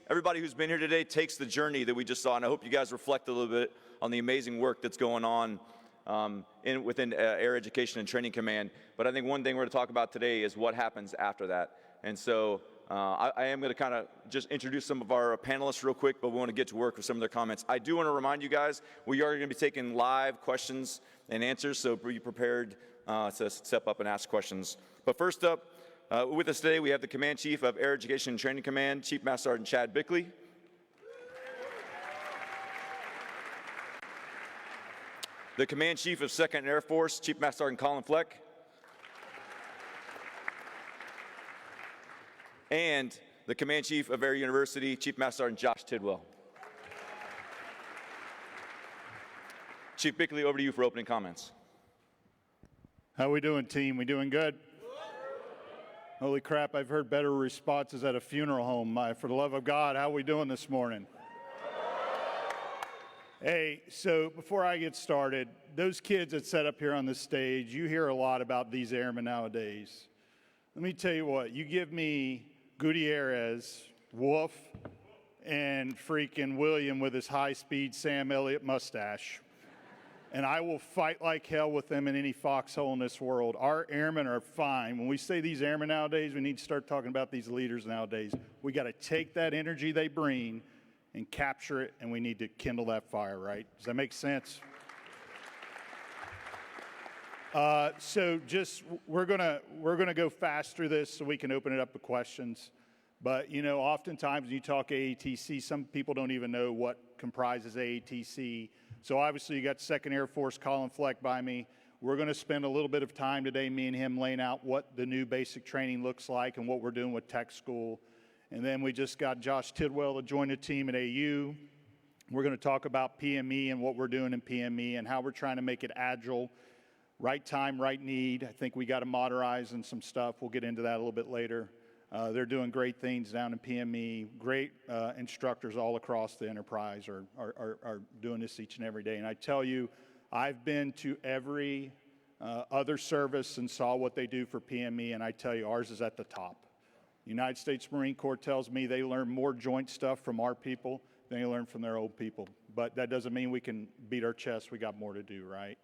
Everybody who's been here today takes the journey that we just saw, and I hope you guys reflect a little bit on the amazing work that's going on within Air Education and Training Command. But I think one thing we're going to talk about today is what happens after that. And so I am going to kind of just introduce some of our panelists real quick, but we want to get to work with some of their comments. I do want to remind you guys, we are going to be taking live questions and answers, so be prepared to step up and ask questions. But first up, with us today, we have the Command Chief of Air Education and Training Command, Chief Master Sergeant Chad Bickely. The Command Chief of 2nd Air Force, Chief Master Sergeant Colin Fleck. And the Command Chief of Air University, Chief Master Sergeant Josh Tidwell. Chief Bickely, over to you for opening comments. How we doing, team? We doing good? Holy crap, I've heard better responses at a funeral home. For the love of God, how are we doing this morning? Hey, so before I get started, those kids that sat up here on the stage, you hear a lot about these airmen nowadays. Let me tell you what, you give me Gutierrez, Wolf, and freaking William with his high-speed Sam Elliott mustache, and I will fight like hell with them in any foxhole in this world. Our airmen are fine. When we say these airmen nowadays, we need to start talking about these leaders nowadays. We got to take that energy they bring and capture it, and we need to kindle that fire, right? Does that make sense? So just, we're gonna go fast through this so we can open it up to questions. But you know, oftentimes when you talk AATC, some people don't even know what comprises AATC. So obviously you got 2nd Air Force Colin Fleck by me. We're going to spend a little bit of time today, me and him, laying out what the new basic training looks like and what we're doing with tech school. And then we just got Josh Tidwell to join the team at AU. We're going to talk about PME and what we're doing in PME and how we're trying to make it agile, right time, right need. I think we got to moderize and some stuff. We'll get into that a little bit later. They're doing great things down in PME. Great instructors all across the enterprise are doing this each and every day. And I tell you, I've been to every other service and saw what they do for PME, and I tell you, ours is at the top. The United States Marine Corps tells me they learn more joint stuff from our people than they learn from their old people. But that doesn't mean we can beat our chest. We got more to do, right?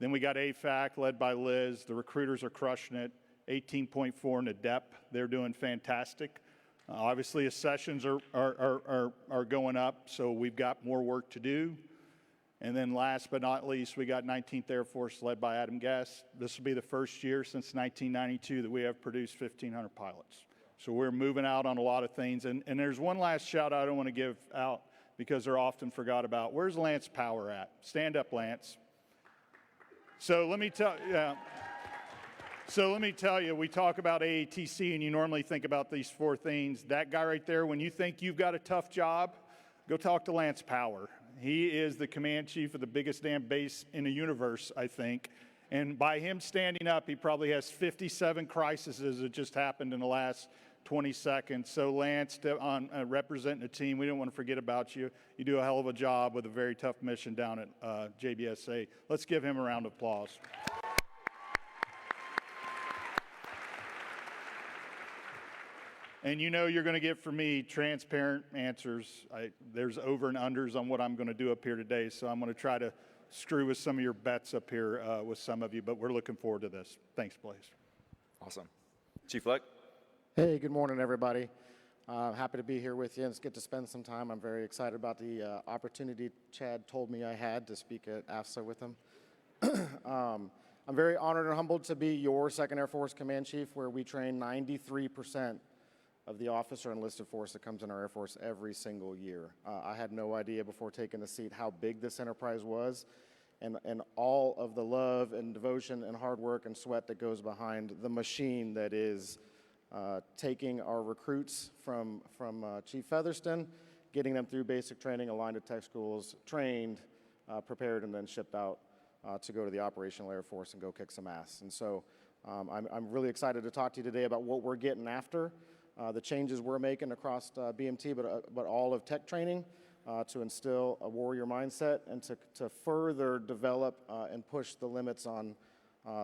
Then we got AFAC led by Liz. The recruiters are crushing it. 18.4 in the DEP, they're doing fantastic. Obviously, accessions are going up, so we've got more work to do. And then last but not least, we got 19th Air Force led by Adam Guest. This will be the first year since 1992 that we have produced 1,500 pilots. So we're moving out on a lot of things. And there's one last shout out I want to give out because they're often forgot about. Where's Lance Power at? Stand up, Lance. So let me tell you, we talk about AATC, and you normally think about these 4 things. That guy right there, when you think you've got a tough job, go talk to Lance Power. He is the command chief of the biggest damn base in the universe, I think. And by him standing up, he probably has 57 crises that just happened in the last 20 seconds. So Lance, representing the team, we don't want to forget about you. You do a hell of a job with a very tough mission down at JBSA. Let's give him a round of applause. And you know you're going to get from me transparent answers. There's over and unders on what I'm going to do up here today, so I'm going to try to screw with some of your bets up here with some of you, but we're looking forward to this. Thanks, Blaze. Awesome. Chief Fleck? Hey, good morning, everybody. Happy to be here with you and get to spend some time. I'm very excited about the opportunity Chad told me I had to speak at AFSA with him. I'm very honored and humbled to be your 2nd Air Force Command Chief, where we train 93% of the officer enlisted force that comes in our Air Force every single year. I had no idea before taking the seat how big this enterprise was and all of the love and devotion and hard work and sweat that goes behind the machine that is taking our recruits from Chief Featherston, getting them through basic training, aligned to tech schools, trained, prepared, and then shipped out to go to the operational Air Force and go kick some ass. And so I'm really excited to talk to you today about what we're getting after. The changes we're making across BMT, but all of tech training to instill a warrior mindset and to further develop and push the limits on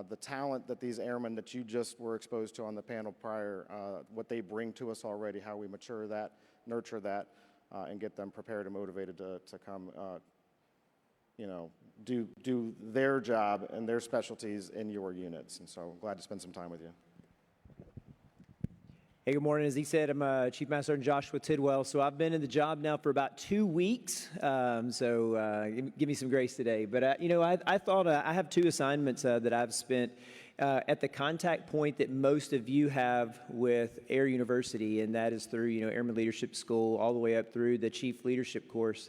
the talent that these airmen that you just were exposed to on the panel prior, what they bring to us already, how we mature that nurture that and get them prepared and motivated to come, do their job and their specialties in your units. And so I'm glad to spend some time with you. Hey, good morning. As he said, I'm Chief Master Sergeant Joshua Tidwell. So I've been in the job now for about 2 weeks. Give me some grace today. But, I thought I have 2 assignments that I've spent at the contact point that most of you have with Air University, and that is through, Airman Leadership School all the way up through the Chief Leadership course.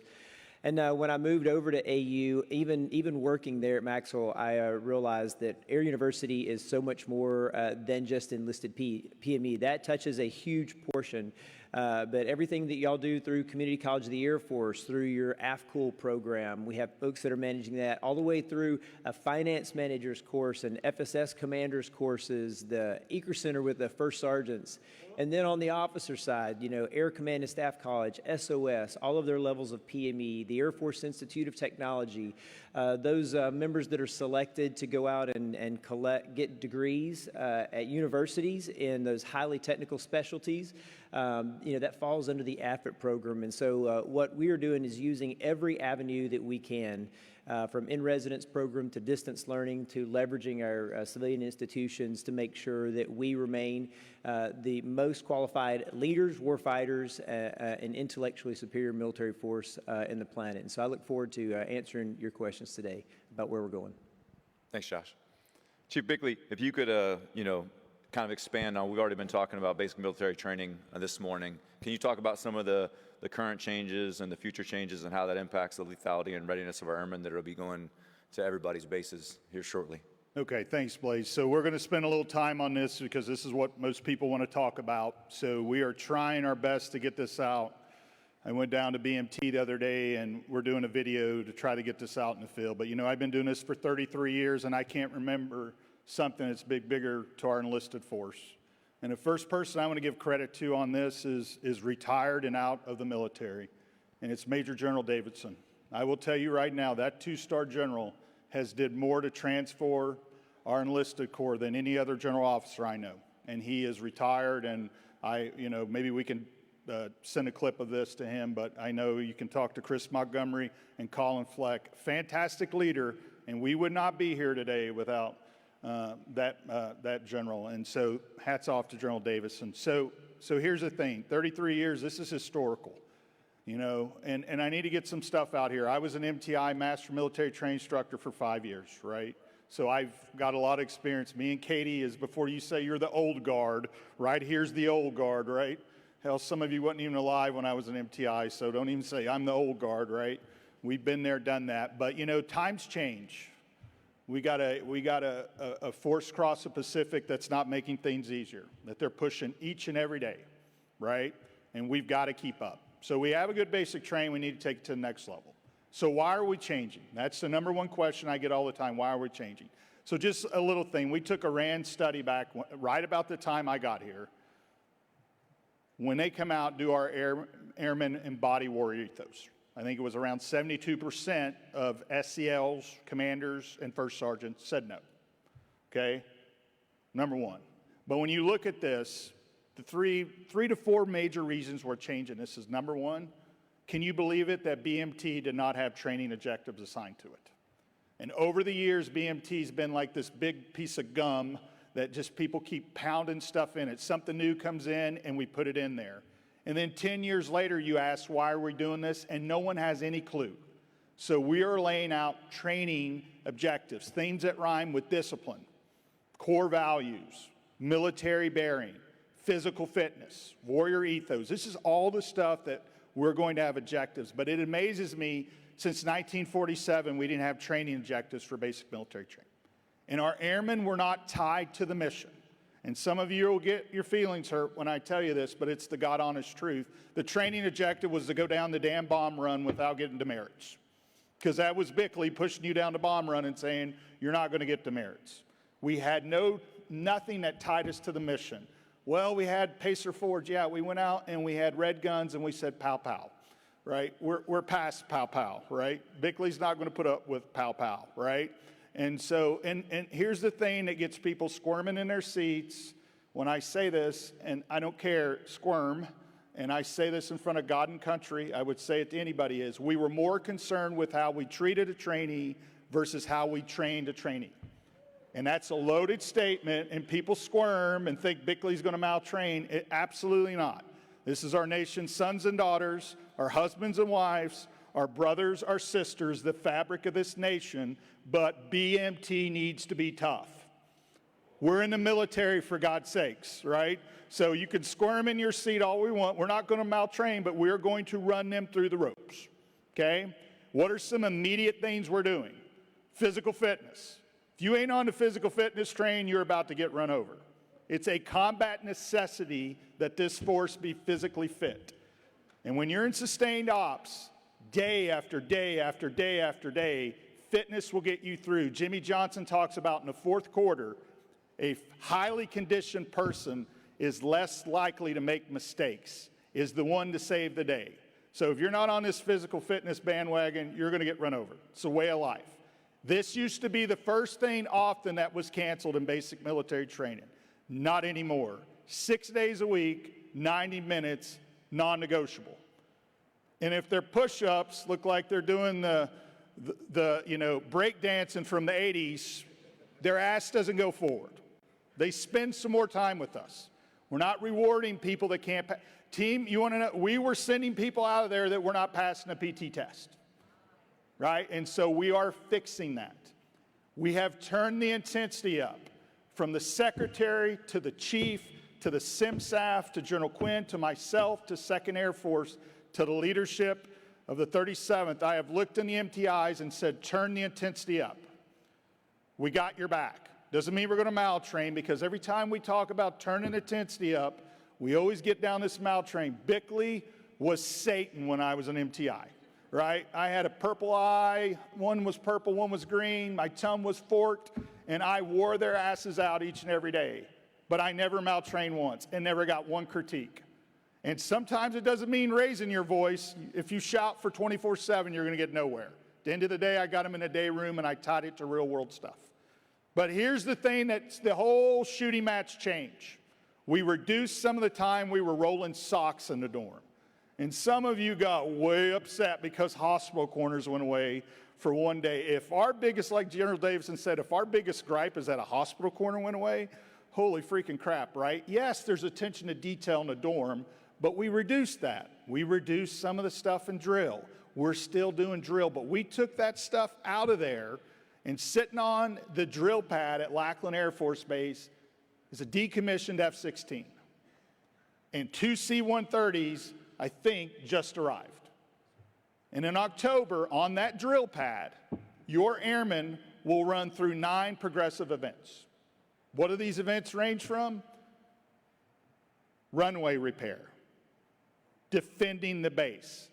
And when I moved over to AU, even working there at Maxwell, I realized that Air University is so much more than just enlisted PME. That touches a huge portion. But everything that y'all do through Community College of the Air Force, through your AFCOOL program, we have folks that are managing that, all the way through a finance manager's course and FSS commander's courses, the ECR Center with the first sergeants. And then on the officer side, Air Command and Staff College, SOS, all of their levels of PME, the Air Force Institute of Technology, those members that are selected to go out and get degrees at universities in those highly technical specialties, that falls under the AFIT program. And so what we are doing is using every avenue that we can, from in-residence program to distance learning to leveraging our civilian institutions to make sure that we remain the most qualified leaders, warfighters, and intellectually superior military force in the planet. And so I look forward to answering your questions today about where we're going. Thanks, Josh. Chief Bickely, if you could, kind of expand on, we've already been talking about basic military training this morning. Can you talk about some of the current changes and the future changes and how that impacts the lethality and readiness of our airmen that will be going to everybody's bases here shortly? Okay, thanks, Blaze. So we're going to spend a little time on this because this is what most people want to talk about. So we are trying our best to get this out. I went down to BMT the other day, and we're doing a video to try to get this out in the field. But, I've been doing this for 33 years, and I can't remember something that's bigger to our enlisted force. And the first person I want to give credit to on this is retired and out of the military, and it's Major General Davidson. I will tell you right now, that 2-star general has did more to transform our enlisted corps than any other general officer I know. And he is retired, and maybe we can send a clip of this to him, but I know you can talk to Chris Montgomery and Colin Fleck. Fantastic leader, and we would not be here today without that general. And so hats off to General Davison. So here's the thing, 33 years, this is historical, and I need to get some stuff out here. I was an MTI, Master Military Training Instructor, for 5 years, right? So I've got a lot of experience. Me and Katie is, before you say you're the old guard, right? Here's the old guard, right? Hell, some of you wasn't even alive when I was an MTI, so don't even say I'm the old guard, right? We've been there, done that. But, times change. We got a force across the Pacific that's not making things easier, that they're pushing each and every day, right? And we've got to keep up. So we have a good basic training. We need to take it to the next level. So why are we changing? That's the number one question I get all the time. Why are we changing? So just a little thing. We took a RAND study back right about the time I got here. When they come out, do our airmen embody warrior ethos? I think it was around 72% of SCLs, commanders, and first sergeants said no, okay? Number one. But when you look at this, the three to four major reasons we're changing this is, number one, can you believe it that BMT did not have training objectives assigned to it? And over the years, BMT's been like this big piece of gum that just people keep pounding stuff in it. Something new comes in, and we put it in there. And then 10 years later, you ask, why are we doing this? And no one has any clue. So we are laying out training objectives, things that rhyme with discipline, core values, military bearing, physical fitness, warrior ethos. This is all the stuff that we're going to have objectives. But it amazes me, since 1947, we didn't have training objectives for basic military training. And our airmen were not tied to the mission. And some of you will get your feelings hurt when I tell you this, but it's the God-honest truth. The training objective was to go down the damn bomb run without getting demerits. Because that was Bickely pushing you down the bomb run and saying, you're not going to get demerits. We had nothing that tied us to the mission. Well, we had Pacer Forge. Yeah, we went out and we had red guns and we said, pow, pow, right? We're past pow, pow, right? Bickely's not going to put up with pow, pow, right? And so, and here's the thing that gets people squirming in their seats when I say this, and I don't care, squirm, and I say this in front of God and country, I would say it to anybody, is we were more concerned with how we treated a trainee versus how we trained a trainee. And that's a loaded statement, and people squirm and think Bickely's going to maltrain. Absolutely not. This is our nation's sons and daughters, our husbands and wives, our brothers, our sisters, the fabric of this nation, but BMT needs to be tough. We're in the military, for God's sakes, right? So you can squirm in your seat all we want. We're not going to maltrain, but we're going to run them through the ropes, okay? What are some immediate things we're doing? Physical fitness. If you ain't on the physical fitness train, you're about to get run over. It's a combat necessity that this force be physically fit. And when you're in sustained ops, day after day after day after day, fitness will get you through. Jimmy Johnson talks about in the fourth quarter, a highly conditioned person is less likely to make mistakes, is the one to save the day. So if you're not on this physical fitness bandwagon, you're going to get run over. It's a way of life. This used to be the first thing often that was canceled in basic military training. Not anymore. 6 days a week, 90 minutes, non-negotiable. And if their push-ups look like they're doing the break dancing from the 80s, their ass doesn't go forward. They spend some more time with us. We're not rewarding people that can't pass. Team, you want to know, we were sending people out of there that were not passing a PT test. Right? And so we are fixing that. We have turned the intensity up from the secretary to the chief to the CMSgt to General Quinn to myself to 2nd Air Force to the leadership of the 37th. I have looked in the MTIs and said, turn the intensity up. We got your back. Doesn't mean we're going to maltrain, because every time we talk about turning intensity up, we always get down this maltrain. Bickely was Satan when I was an MTI. Right? I had a purple eye, one was purple, one was green, my tongue was forked, and I wore their asses out each and every day. But I never maltrained once and never got one critique. And sometimes it doesn't mean raising your voice. If you shout for 24/7, you're going to get nowhere. At the end of the day, I got them in a day room and I tied it to real world stuff. But here's the thing that's the whole shooting match change. We reduced some of the time we were rolling socks in the dorm. And some of you got way upset because hospital corners went away for one day. If our biggest, like General Davison said, if our biggest gripe is that a hospital corner went away, holy freaking crap, right? Yes, there's attention to detail in the dorm, but we reduced that. We reduced some of the stuff in drill. We're still doing drill, but we took that stuff out of there, and sitting on the drill pad at Lackland Air Force Base is a decommissioned F-16. And 2 C-130s, I think, just arrived. And in October, on that drill pad, your airmen will run through 9 progressive events. What do these events range from? Runway repair, defending the base,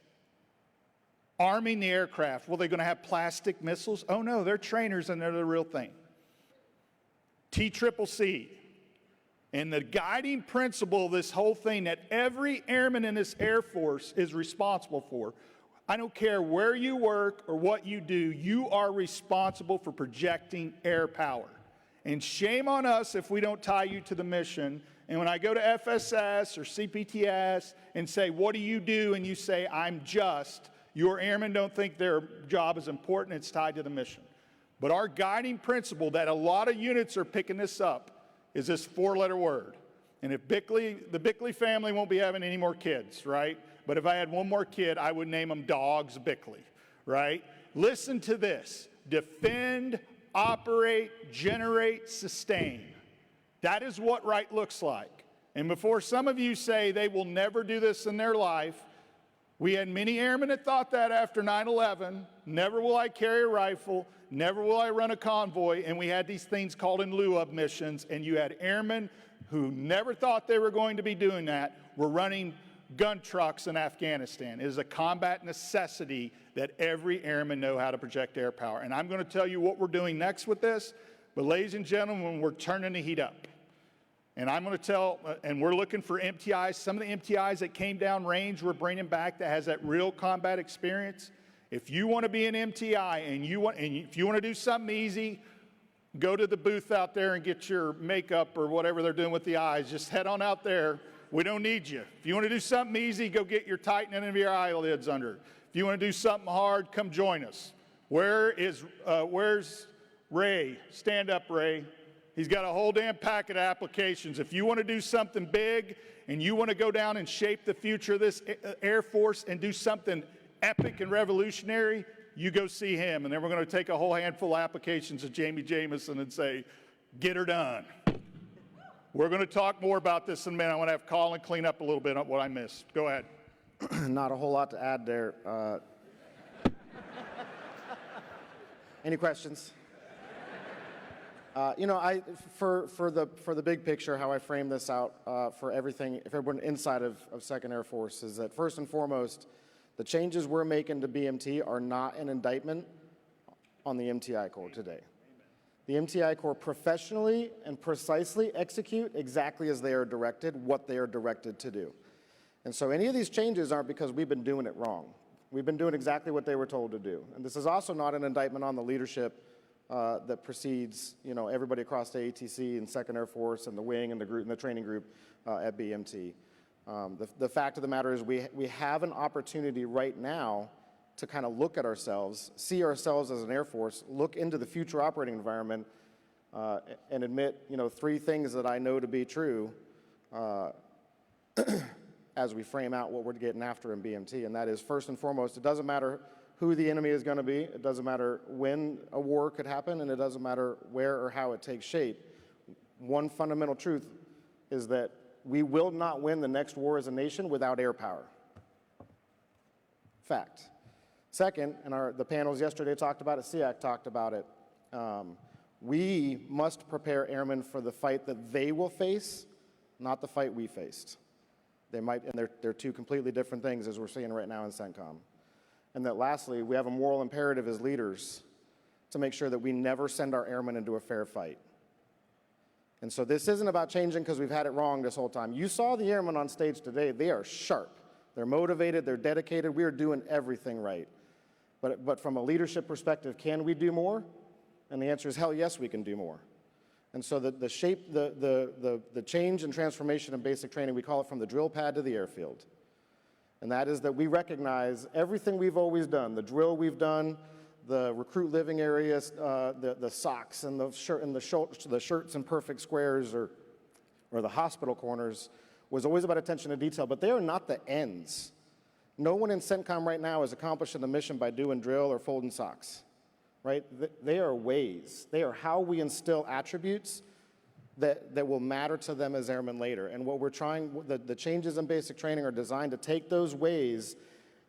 arming the aircraft. Well, they're going to have plastic missiles? Oh no, they're trainers and they're the real thing. TCCC. And the guiding principle of this whole thing that every airman in this Air Force is responsible for, I don't care where you work or what you do, you are responsible for projecting air power. And shame on us if we don't tie you to the mission. And when I go to FSS or CPTS and say, what do you do? And you say, I'm just, your airmen don't think their job is important, it's tied to the mission. But our guiding principle that a lot of units are picking this up is this 4-letter word. And if Bickely, the Bickely family won't be having any more kids, right? But if I had one more kid, I would name them Dogs Bickely, right? Listen to this. Defend, operate, generate, sustain. That is what right looks like. And before some of you say they will never do this in their life, we had many airmen that thought that after 9/11, never will I carry a rifle, never will I run a convoy, and we had these things called in lieu of missions, and you had airmen who never thought they were going to be doing that, were running gun trucks in Afghanistan. It is a combat necessity that every airman know how to project air power. And I'm going to tell you what we're doing next with this, but ladies and gentlemen, we're turning the heat up. And I'm going to tell, and we're looking for MTIs. Some of the MTIs that came down range, we're bringing back that has that real combat experience. If you want to be an MTI and if you want to do something easy, go to the booth out there and get your makeup or whatever they're doing with the eyes. Just head on out there We don't need you. If you want to do something easy, go get your tightening of your eyelids under. If you want to do something hard, come join us. Where's Ray? Stand up, Ray. He's got a whole damn packet of applications. If you want to do something big and you want to go down and shape the future of this Air Force and do something epic and revolutionary, you go see him. And then we're going to take a whole handful of applications of Jamie Jamison and say, get her done. We're going to talk more about this in a minute. I want to have Colin clean up a little bit on what I missed. Go ahead. Not a whole lot to add there. Any questions? You know, for the big picture, how I frame this out for everyone inside of 2nd Air Force is that first and foremost, the changes we're making to BMT are not an indictment on the MTI Corps today. The MTI Corps professionally and precisely execute exactly as they are directed, what they are directed to do. And so any of these changes aren't because we've been doing it wrong. We've been doing exactly what they were told to do. And this is also not an indictment on the leadership that precedes, you know, everybody across the ATC and 2nd Air Force and the wing and the group and the training group at BMT. The fact of the matter is we have an opportunity right now to kind of look at ourselves, see ourselves as an Air Force, look into the future operating environment, and admit, you know, 3 things that I know to be true as we frame out what we're getting after in BMT. And that is, first and foremost, it doesn't matter who the enemy is going to be, it doesn't matter when a war could happen, and it doesn't matter where or how it takes shape. One fundamental truth is that we will not win the next war as a nation without air power. Fact. Second, and the panels yesterday talked about it, SEAC talked about it, we must prepare airmen for the fight that they will face, not the fight we faced. They might, and they're 2 completely different things, as we're seeing right now in CENTCOM. And that lastly, we have a moral imperative as leaders to make sure that we never send our airmen into a fair fight. And so this isn't about changing because we've had it wrong this whole time. You saw the airmen on stage today. They are sharp. They're motivated. They're dedicated. We are doing everything right. But from a leadership perspective, can we do more? And the answer is, hell yes, we can do more. And so the change and transformation in basic training, we call it from the drill pad to the airfield. And that is that we recognize everything we've always done, the drill we've done, the recruit living areas, the socks and the shirts in perfect squares or the hospital corners was always about attention to detail, but they are not the ends. No one in CENTCOM right now is accomplishing the mission by doing drill or folding socks, right? They are ways. They are how we instill attributes that will matter to them as airmen later. And what we're trying, the changes in basic training are designed to take those ways,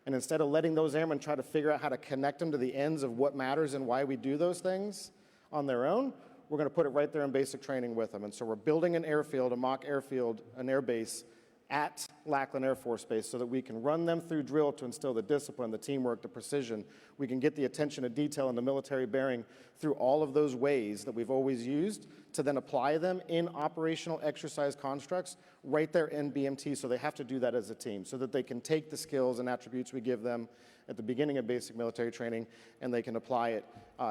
and instead of letting those airmen try to figure out how to connect them to the ends of what matters and why we do those things on their own, we're going to put it right there in basic training with them. And so we're building an airfield, a mock airfield, an air base at Lackland Air Force Base so that we can run them through drill to instill the discipline, the teamwork, the precision. We can get the attention to detail and the military bearing through all of those ways that we've always used to then apply them in operational exercise constructs right there in BMT, so they have to do that as a team so that they can take the skills and attributes we give them at the beginning of basic military training and they can apply it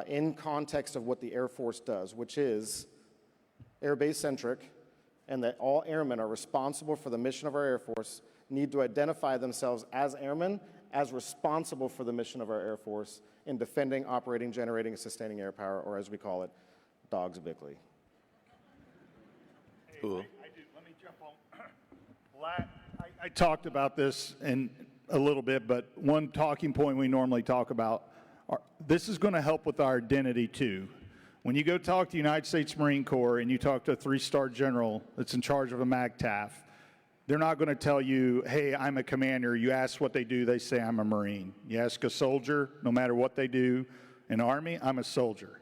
in context of what the Air Force does, which is air base centric, and that all airmen are responsible for the mission of our Air Force, need to identify themselves as airmen as responsible for the mission of our Air Force in defending, operating, generating, and sustaining air power, or as we call it, DOGS Bickely. Cool. Let me jump on. I talked about this in a little bit, but one talking point we normally talk about, this is going to help with our identity too. When you go talk to the United States Marine Corps and you talk to a 3-star general that's in charge of a MAGTAF, they're not going to tell you, hey, I'm a commander. You ask what they do, they say I'm a Marine. You ask a soldier, no matter what they do, in Army, I'm a soldier.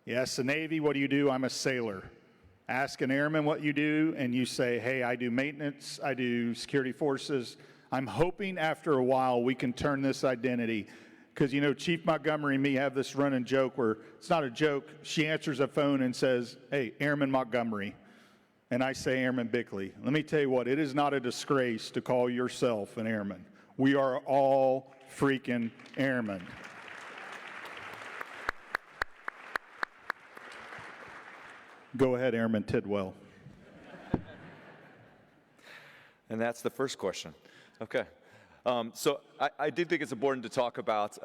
You ask the Navy, what do you do? I'm a sailor. Ask an airman what you do, and you say, hey, I do maintenance, I do security forces. I'm hoping after a while we can turn this identity. Because, you know, Chief Montgomery and me have this running joke where it's not a joke. She answers a phone and says, hey, Airman Montgomery. And I say Airman Bickely. Let me tell you what, it is not a disgrace to call yourself an airman. We are all freaking airmen. Go ahead, Airman Tidwell. And that's the first question. Okay. So I do think it's important to talk about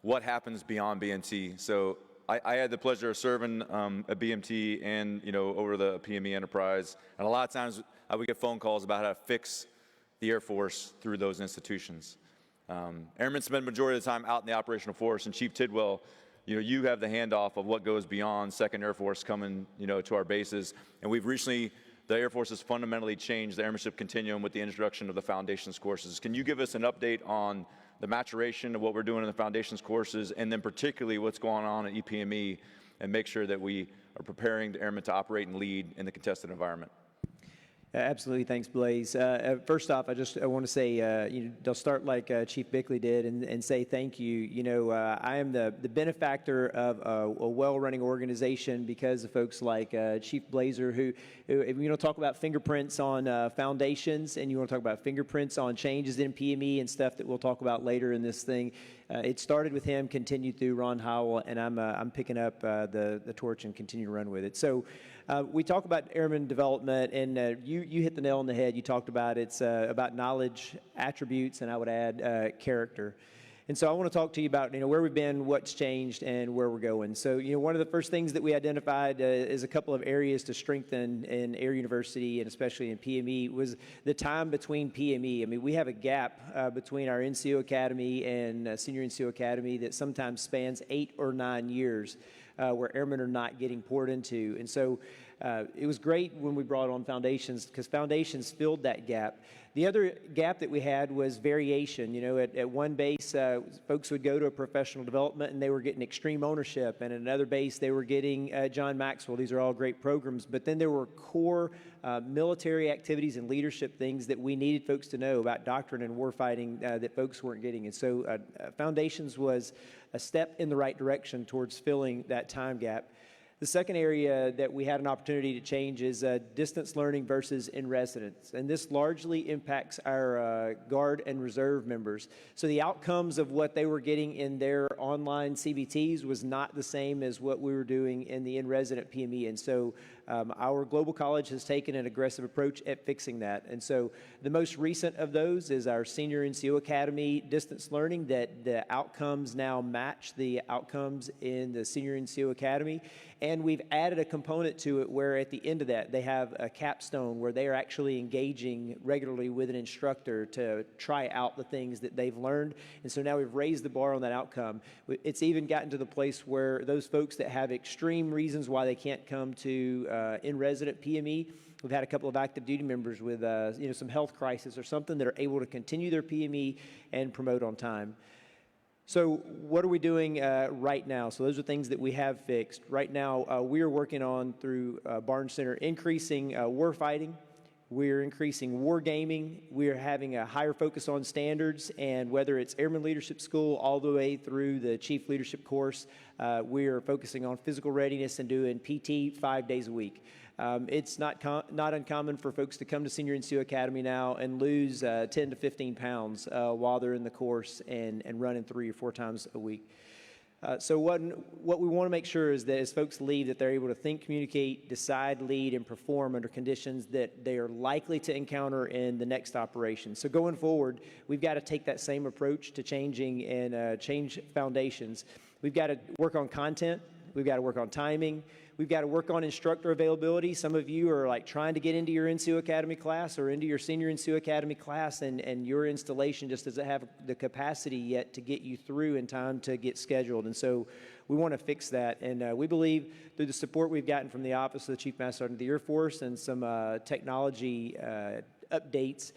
what happens beyond BMT. So I had the pleasure of serving at BMT and, over the PME enterprise. And a lot of times I would get phone calls about how to fix the Air Force through those institutions. Airmen spend the majority of the time out in the operational force, and Chief Tidwell, you have the handoff of what goes beyond 2nd Air Force coming, to our bases. And we've recently, the Air Force has fundamentally changed the airmanship continuum with the introduction of the foundations courses. Can you give us an update on the maturation of what we're doing in the foundations courses, and then particularly what's going on at EPME, and make sure that we are preparing the airmen to operate and lead in the contested environment? Absolutely. Thanks, Blaze. First off, I want to say, they'll start like Chief Bickely did and say thank you. I am the benefactor of a well-running organization because of folks like Chief Blazier, who if you want to talk about fingerprints on foundations, and you want to talk about fingerprints on changes in PME and stuff that we'll talk about later in this thing. It started with him, continued through Ron Howell, and I'm picking up the torch and continue to run with it. So we talk about airman development, and you hit the nail on the head. You talked about it's about knowledge, attributes, and I would add character. And so I want to talk to you about where we've been, what's changed, and where we're going. So one of the first things that we identified is a couple of areas to strengthen in Air University, and especially in PME, was the time between PME. I mean, we have a gap between our NCO Academy and Senior NCO Academy that sometimes spans 8 or 9 years, where airmen are not getting poured into. And so it was great when we brought on foundations, because foundations filled that gap. The other gap that we had was variation. At one base, folks would go to a professional development and they were getting extreme ownership, and at another base they were getting John Maxwell. These are all great programs, but then there were core military activities and leadership things that we needed folks to know about doctrine and warfighting that folks weren't getting. And so foundations was a step in the right direction towards filling that time gap. The second area that we had an opportunity to change is distance learning versus in residence. And this largely impacts our Guard and Reserve members. So the outcomes of what they were getting in their online CBTs was not the same as what we were doing in the in-resident PME. And so our Global College has taken an aggressive approach at fixing that. And so the most recent of those is our Senior NCO Academy distance learning, that the outcomes now match the outcomes in the Senior NCO Academy. And we've added a component to it where at the end of that, they have a capstone where they are actually engaging regularly with an instructor to try out the things that they've learned. And so now we've raised the bar on that outcome. It's even gotten to the place where those folks that have extreme reasons why they can't come to in-resident PME, we've had a couple of active duty members with some health crisis or something that are able to continue their PME and promote on time. So what are we doing right now? So those are things that we have fixed. Right now, we are working on, through Barnes Center, increasing war fighting. We're increasing war gaming. We're having a higher focus on standards, and whether it's Airman Leadership School all the way through the Chief Leadership course, we're focusing on physical readiness and doing PT 5 days a week. It's not uncommon for folks to come to Senior NCO Academy now and lose 10 to 15 pounds while they're in the course and running 3 or 4 times a week. So what we want to make sure is that as folks leave, that they're able to think, communicate, decide, lead, and perform under conditions that they are likely to encounter in the next operation. So going forward, we've got to take that same approach to changing and change foundations. We've got to work on content. We've got to work on timing. We've got to work on instructor availability. Some of you are like trying to get into your NCO Academy class or into your Senior NCO Academy class, and your installation just doesn't have the capacity yet to get you through in time to get scheduled. And so we want to fix that. And we believe through the support we've gotten from the Office of the Chief Master Sergeant of the Air Force and some technology updates,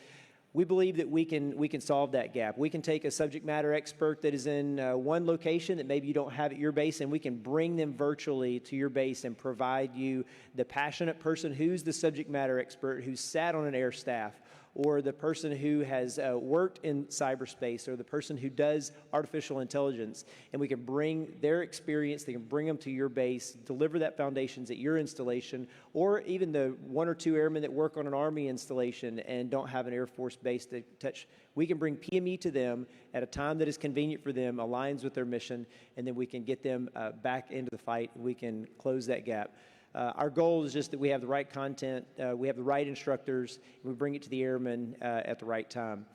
we believe that we can solve that gap. We can take a subject matter expert that is in one location that maybe you don't have at your base, and we can bring them virtually to your base and provide you the passionate person who's the subject matter expert, who's sat on an air staff, or the person who has worked in cyberspace, or the person who does artificial intelligence, and we can bring their experience, they can bring them to your base, deliver that foundations at your installation, or even the 1 or 2 airmen that work on an Army installation and don't have an Air Force base to touch. We can bring PME to them at a time that is convenient for them, aligns with their mission, and then we can get them back into the fight, and we can close that gap. Our goal is just that we have the right content, we have the right instructors, and we bring it to the airmen at the right time.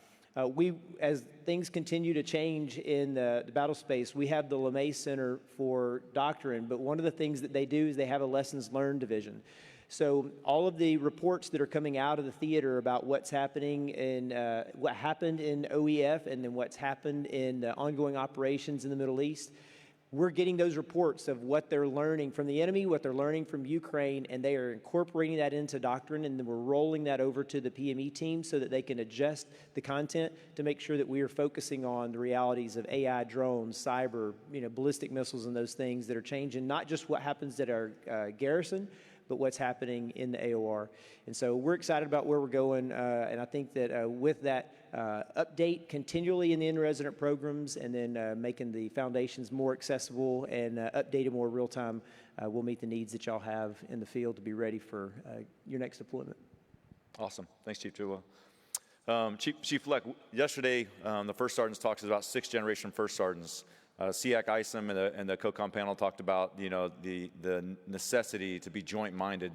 As things continue to change in the battle space, we have the LeMay Center for Doctrine, but one of the things that they do is they have a lessons learned division. So all of the reports that are coming out of the theater about what's happening in what happened in OEF and then what's happened in the ongoing operations in the Middle East, we're getting those reports of what they're learning from the enemy, what they're learning from Ukraine, and they are incorporating that into doctrine, and then we're rolling that over to the PME team so that they can adjust the content to make sure that we are focusing on the realities of AI, drones, cyber, ballistic missiles, and those things that are changing, not just what happens at our garrison, but what's happening in the AOR. And so we're excited about where we're going, and I think that with that update continually in the in-resident programs and then making the foundations more accessible and updated more real-time, we'll meet the needs that y'all have in the field to be ready for your next deployment. Awesome. Thanks, Chief Tidwell. Chief Fleck, yesterday the first sergeants talked about 6th-generation first sergeants. SEAC ISOM and the COCOM panel talked about the necessity to be joint-minded.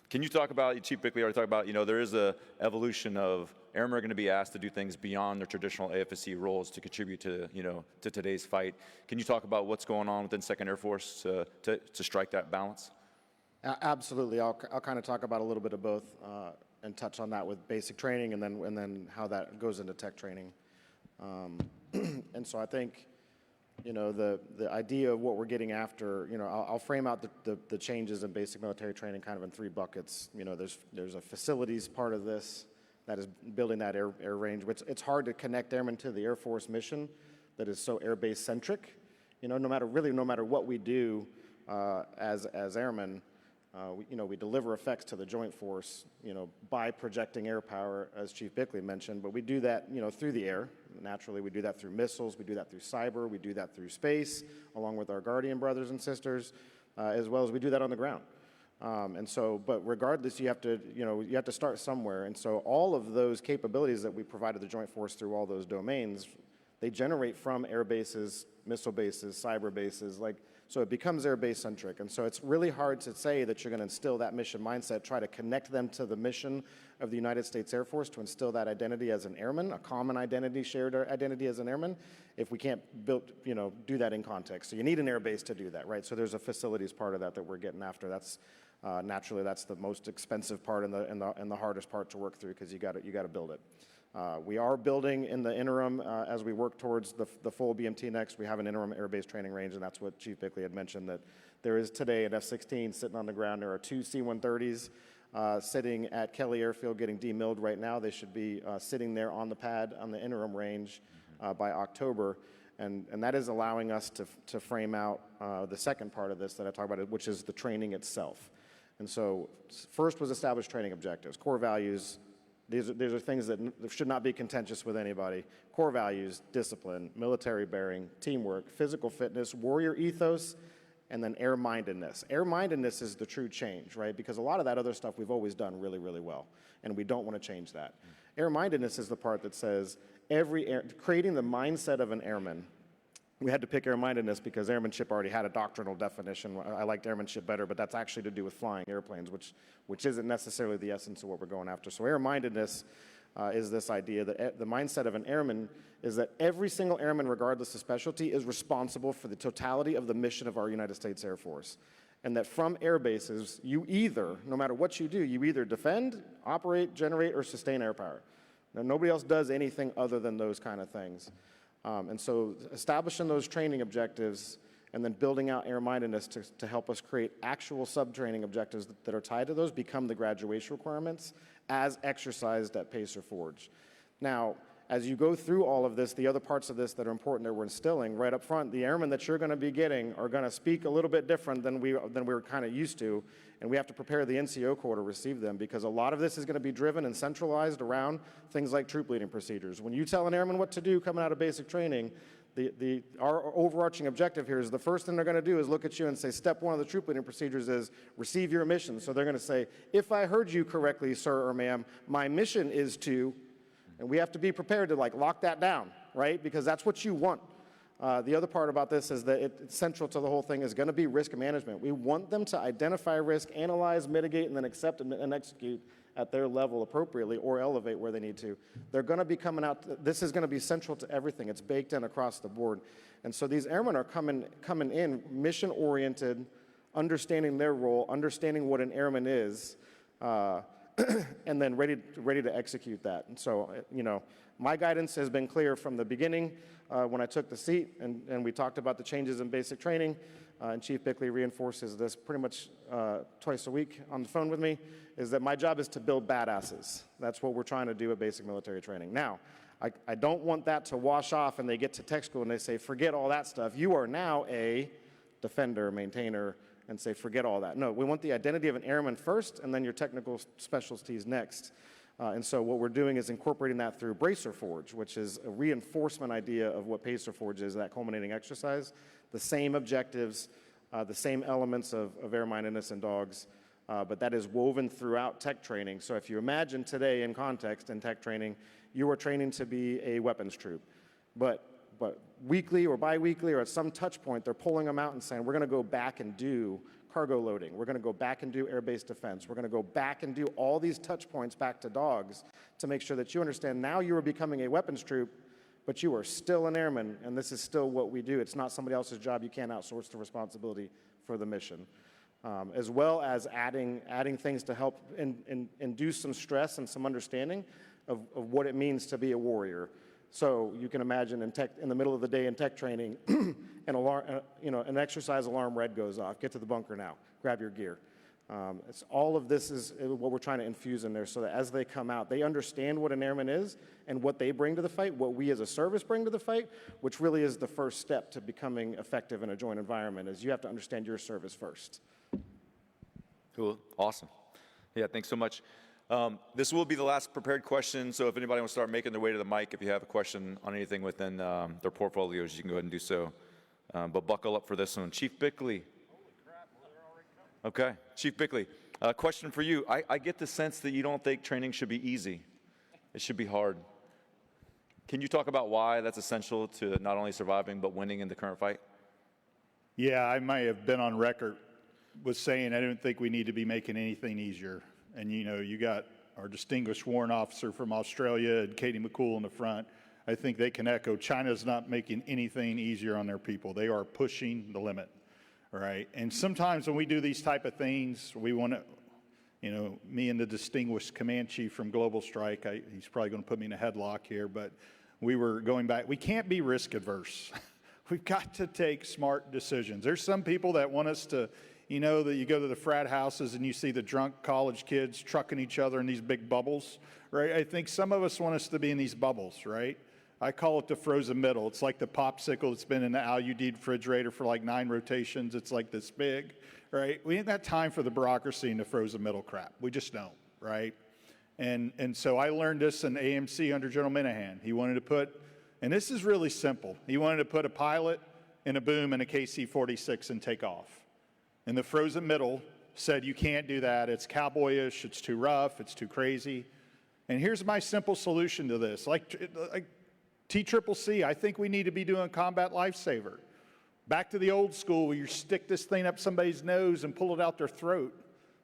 Can you talk about, Chief Bickely already talked about, there is a evolution of airmen are going to be asked to do things beyond their traditional AFSC roles to contribute to to today's fight. Can you talk about what's going on within 2nd Air Force to strike that balance? Absolutely. I'll kind of talk about a little bit of both and touch on that with basic training and then how that goes into tech training. And so I think the idea of what we're getting after, I'll frame out the changes in basic military training kind of in 3 buckets. There's a facilities part of this that is building that air range, which it's hard to connect airmen to the Air Force mission that is so airbase centric. No matter what we do as airmen, we deliver effects to the Joint Force, by projecting air power, as Chief Bickely mentioned, but we do that, through the air. Naturally, we do that through missiles, we do that through cyber, we do that through space, along with our Guardian brothers and sisters, as well as we do that on the ground. But regardless, you have to start somewhere. And so all of those capabilities that we provided the Joint Force through all those domains, they generate from air bases, missile bases, cyber bases, so it becomes air-base centric. And so it's really hard to say that you're going to instill that mission mindset, try to connect them to the mission of the United States Air Force to instill that identity as an airman, a common identity, shared identity as an airman, if we can't do that in context. So you need an air base to do that, right? So there's a facilities part of that we're getting after. That's naturally that's the most expensive part and the hardest part to work through because you got to build it. We are building in the interim as we work towards the full BMT next. We have an interim air-based training range, and that's what Chief Bickely had mentioned, that there is today an F-16 sitting on the ground. There are 2 C-130s sitting at Kelly Airfield getting demilled right now. They should be sitting there on the pad on the interim range by October. And that is allowing us to frame out the second part of this that I talked about, which is the training itself. And so first was establish training objectives, core values. These are things that should not be contentious with anybody. Core values, discipline, military bearing, teamwork, physical fitness, warrior ethos, and then air-mindedness. Air-mindedness is the true change, right? Because a lot of that other stuff we've always done really, really well, and we don't want to change that. Air-mindedness is the part that says creating the mindset of an airman. We had to pick air-mindedness because airmanship already had a doctrinal definition. I liked airmanship better, but that's actually to do with flying airplanes, which isn't necessarily the essence of what we're going after. So air-mindedness is this idea that the mindset of an airman is that every single airman, regardless of specialty, is responsible for the totality of the mission of our United States Air Force. And that from air bases, you either, no matter what you do, you either defend, operate, generate, or sustain air power. Now, nobody else does anything other than those kind of things. And so establishing those training objectives and then building out air-mindedness to help us create actual sub-training objectives that are tied to those become the graduation requirements as exercised at Pacer Forge. Now, as you go through all of this, the other parts of this that are important that we're instilling right up front, the airmen that you're going to be getting are going to speak a little bit different than we're kind of used to, and we have to prepare the NCO Corps to receive them because a lot of this is going to be driven and centralized around things like troop leading procedures. When you tell an airman what to do coming out of basic training, our overarching objective here is the first thing they're going to do is look at you and say, step 1 of the troop leading procedures is receive your mission. So they're going to say, if I heard you correctly, sir or ma'am, my mission is to, and we have to be prepared to lock that down, right? Because that's what you want. The other part about this is that it's central to the whole thing is going to be risk management. We want them to identify risk, analyze, mitigate, and then accept and execute at their level appropriately or elevate where they need to. They're going to be coming out, this is going to be central to everything. It's baked in across the board. And so these airmen are coming in mission-oriented, understanding their role, understanding what an airman is, and then ready to execute that. And so, you know, my guidance has been clear from the beginning when I took the seat, and we talked about the changes in basic training, and Chief Bickely reinforces this pretty much twice a week on the phone with me, is that my job is to build badasses. That's what we're trying to do at basic military training. Now, I don't want that to wash off and they get to tech school and they say, forget all that stuff. You are now a defender, maintainer, and say, forget all that. No, we want the identity of an airman first, and then your technical specialties next. And so what we're doing is incorporating that through Bracer Forge, which is a reinforcement idea of what Pacer Forge is, that culminating exercise. The same objectives, the same elements of air-mindedness and dogs, but that is woven throughout tech training. So if you imagine today in context in tech training, you are training to be a weapons troop. But weekly or bi-weekly or at some touch point, they're pulling them out and saying, we're going to go back and do cargo loading. We're going to go back and do air-based defense. We're going to go back and do all these touch points back to dogs to make sure that you understand now you are becoming a weapons troop, but you are still an airman, and this is still what we do. It's not somebody else's job. You can't outsource the responsibility for the mission. As well as adding things to help induce some stress and some understanding of what it means to be a warrior. So you can imagine in the middle of the day in tech training, an exercise alarm red goes off. Get to the bunker now. Grab your gear. All of this is what we're trying to infuse in there so that as they come out, they understand what an airman is and what they bring to the fight, what we as a service bring to the fight, which really is the first step to becoming effective in a joint environment, is you have to understand your service first. Cool. Awesome. Yeah, thanks so much. This will be the last prepared question, so if anybody wants to start making their way to the mic, if you have a question on anything within their portfolios, you can go ahead and do so. But buckle up for this one. Chief Bickely. Okay, Chief Bickely, question for you. I get the sense that you don't think training should be easy. It should be hard. Can you talk about why that's essential to not only surviving but winning in the current fight? Yeah, I might have been on record with saying I don't think we need to be making anything easier. And you know, you got our distinguished warrant officer from Australia and Katie McCool in the front. I think they can echo, China's not making anything easier on their people. They are pushing the limit, right? And sometimes when we do these type of things, we want to, you know, me and the distinguished command chief from Global Strike, he's probably going to put me in a headlock here, but we were going back. We can't be risk adverse. We've got to take smart decisions. There's some people that want us to, you know, that you go to the frat houses and you see the drunk college kids trucking each other in these big bubbles, right? I think some of us want us to be in these bubbles, right? I call it the frozen middle. It's like the popsicle that's been in the Al-Udid refrigerator for like 9 rotations. It's like this big, right? We ain't got time for the bureaucracy and the frozen middle crap. We just don't, right? And so I learned this in AMC under General Minahan. He wanted to put, and this is really simple, he wanted to put a pilot and a boom in a KC-46 and take off. And the frozen middle said, you can't do that. It's cowboyish. It's too rough. It's too crazy. And here's my simple solution to this. Like TCCC, I think we need to be doing combat lifesaver. Back to the old school where you stick this thing up somebody's nose and pull it out their throat,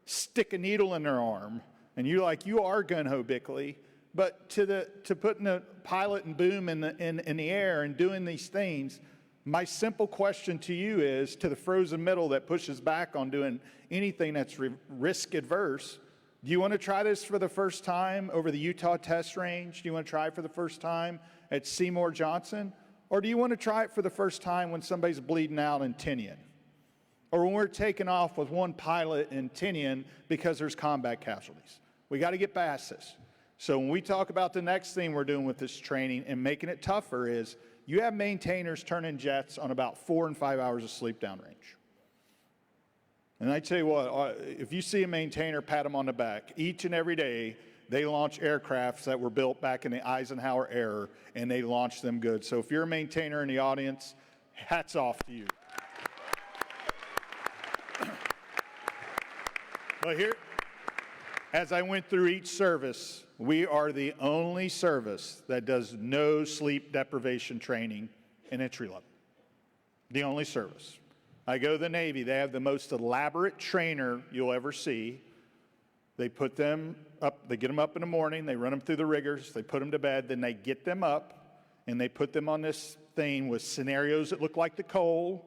stick a needle in their arm, and you're like, you are gun-ho Bickely. But to putting a pilot and boom in the air and doing these things, my simple question to you is, to the frozen middle that pushes back on doing anything that's risk adverse, do you want to try this for the first time over the Utah test range? Do you want to try it for the first time at Seymour Johnson? Or do you want to try it for the first time when somebody's bleeding out in Tinian? Or when we're taking off with one pilot in Tinian because there's combat casualties? We got to get past this. So when we talk about the next thing we're doing with this training and making it tougher is, you have maintainers turning jets on about 4 and 5 hours of sleep downrange. And I tell you what, if you see a maintainer, pat them on the back. Each and every day, they launch aircrafts that were built back in the Eisenhower era, and they launch them good. So if you're a maintainer in the audience, hats off to you. But here, as I went through each service, we are the only service that does no sleep deprivation training in entry level. The only service. I go to the Navy. They have the most elaborate trainer you'll ever see. They put them up, they get them up in the morning, they run them through the rigors, they put them to bed, then they get them up, and they put them on this thing with scenarios that look like the coal,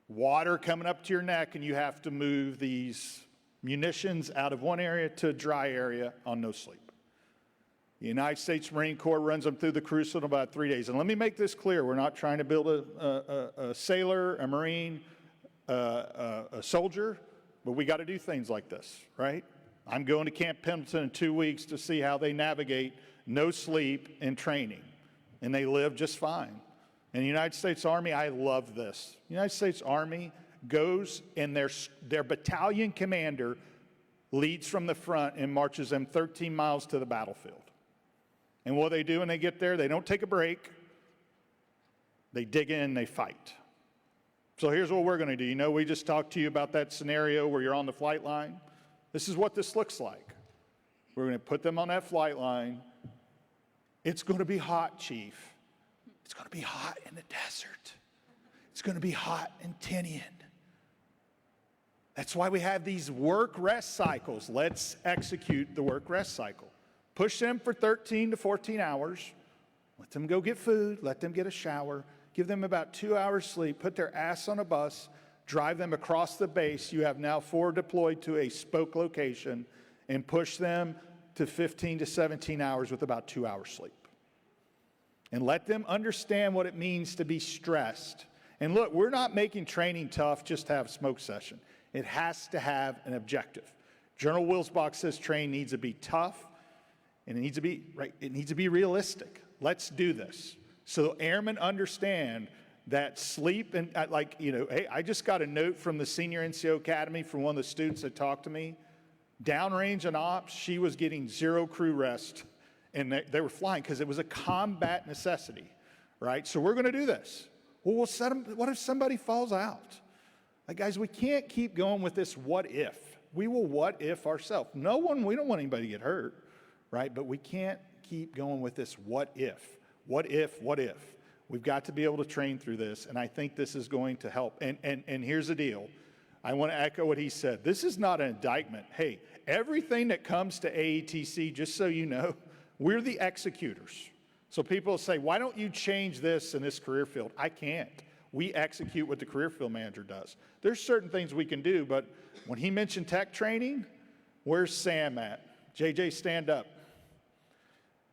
water coming up to your neck, and you have to move these munitions out of one area to a dry area on no sleep. The United States Marine Corps runs them through the crucible in about 3 days. And let me make this clear. We're not trying to build a sailor, a Marine, a soldier, but we got to do things like this, right? I'm going to Camp Pendleton in 2 weeks to see how they navigate no sleep and training. And they live just fine. And the United States Army, I love this. The United States Army goes and their battalion commander leads from the front and marches them 13 miles to the battlefield. And what they do when they get there, they don't take a break. They dig in, they fight. So here's what we're going to do. You know, we just talked to you about that scenario where you're on the flight line. This is what this looks like. We're going to put them on that flight line. It's going to be hot, Chief. It's going to be hot in the desert. It's going to be hot in Tinian. That's why we have these work-rest cycles. Let's execute the work-rest cycle. Push them for 13 to 14 hours. Let them go get food. Let them get a shower. Give them about 2 hours sleep. Put their ass on a bus. Drive them across the base. You have now 4 deployed to a spoke location, and push them to 15 to 17 hours with about 2 hours sleep. And let them understand what it means to be stressed. And look, we're not making training tough just to have a smoke session. It has to have an objective. General Wilsbach says training needs to be tough, and it needs to be right. It needs to be realistic. Let's do this so airmen understand that sleep and hey, I just got a note from the Senior NCO Academy from one of the students that talked to me. Downrange and ops, she was getting 0 crew rest, and they were flying because it was a combat necessity, right? So we're going to do this. Well, we'll set them. What if somebody falls out? Like, guys, we can't keep going with this what if. We will what if ourselves. We don't want anybody to get hurt, right? But we can't keep going with this what if. What if, what if. We've got to be able to train through this, and I think this is going to help. And here's the deal. I want to echo what he said. This is not an indictment. Hey, everything that comes to AETC, just so you know, we're the executors. So people say, why don't you change this in this career field? I can't. We execute what the career field manager does. There's certain things we can do, but when he mentioned tech training, where's Sam at? JJ, stand up.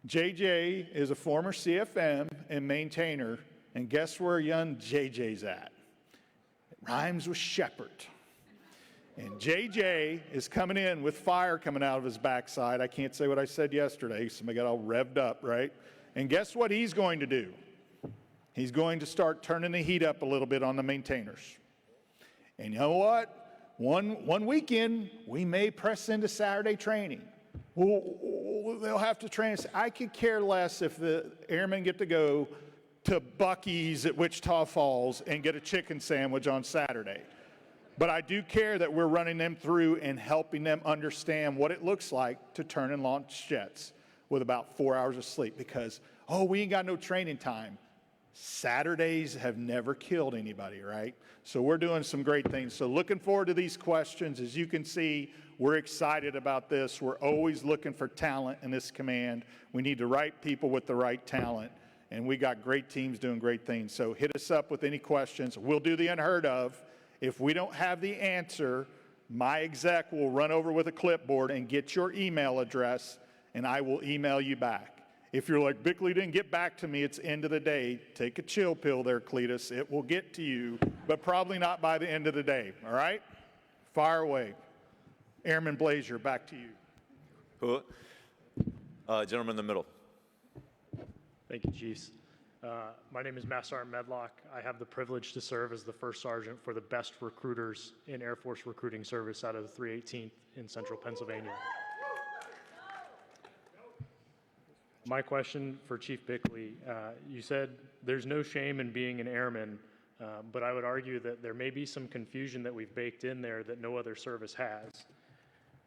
JJ is a former CFM and maintainer, and guess where young JJ's at? It rhymes with Shepherd. And JJ is coming in with fire coming out of his backside. I can't say what I said yesterday. Somebody got all revved up, right? And guess what he's going to do? He's going to start turning the heat up a little bit on the maintainers. And you know what? One weekend, we may press into Saturday training. They'll have to train. I could care less if the airmen get to go to Buc-ee's at Wichita Falls and get a chicken sandwich on Saturday. But I do care that we're running them through and helping them understand what it looks like to turn and launch jets with about 4 hours of sleep because, we ain't got no training time. Saturdays have never killed anybody, right? So we're doing some great things. So looking forward to these questions. As you can see, we're excited about this. We're always looking for talent in this command. We need the right people with the right talent. And we got great teams doing great things. So hit us up with any questions. We'll do the unheard of. If we don't have the answer, my exec will run over with a clipboard and get your email address, and I will email you back. If you're like, Bickely didn't get back to me, it's end of the day. Take a chill pill there, Cletus. It will get to you, but probably not by the end of the day, all right? Fire away. Airman Blazier, back to you. Gentleman in the middle. Thank you, Chiefs. My name is Master Sergeant Medlock. I have the privilege to serve as the first sergeant for the best recruiters in Air Force recruiting service out of the 318th in central Pennsylvania. My question for Chief Bickely, you said there's no shame in being an airman, but I would argue that there may be some confusion that we've baked in there that no other service has.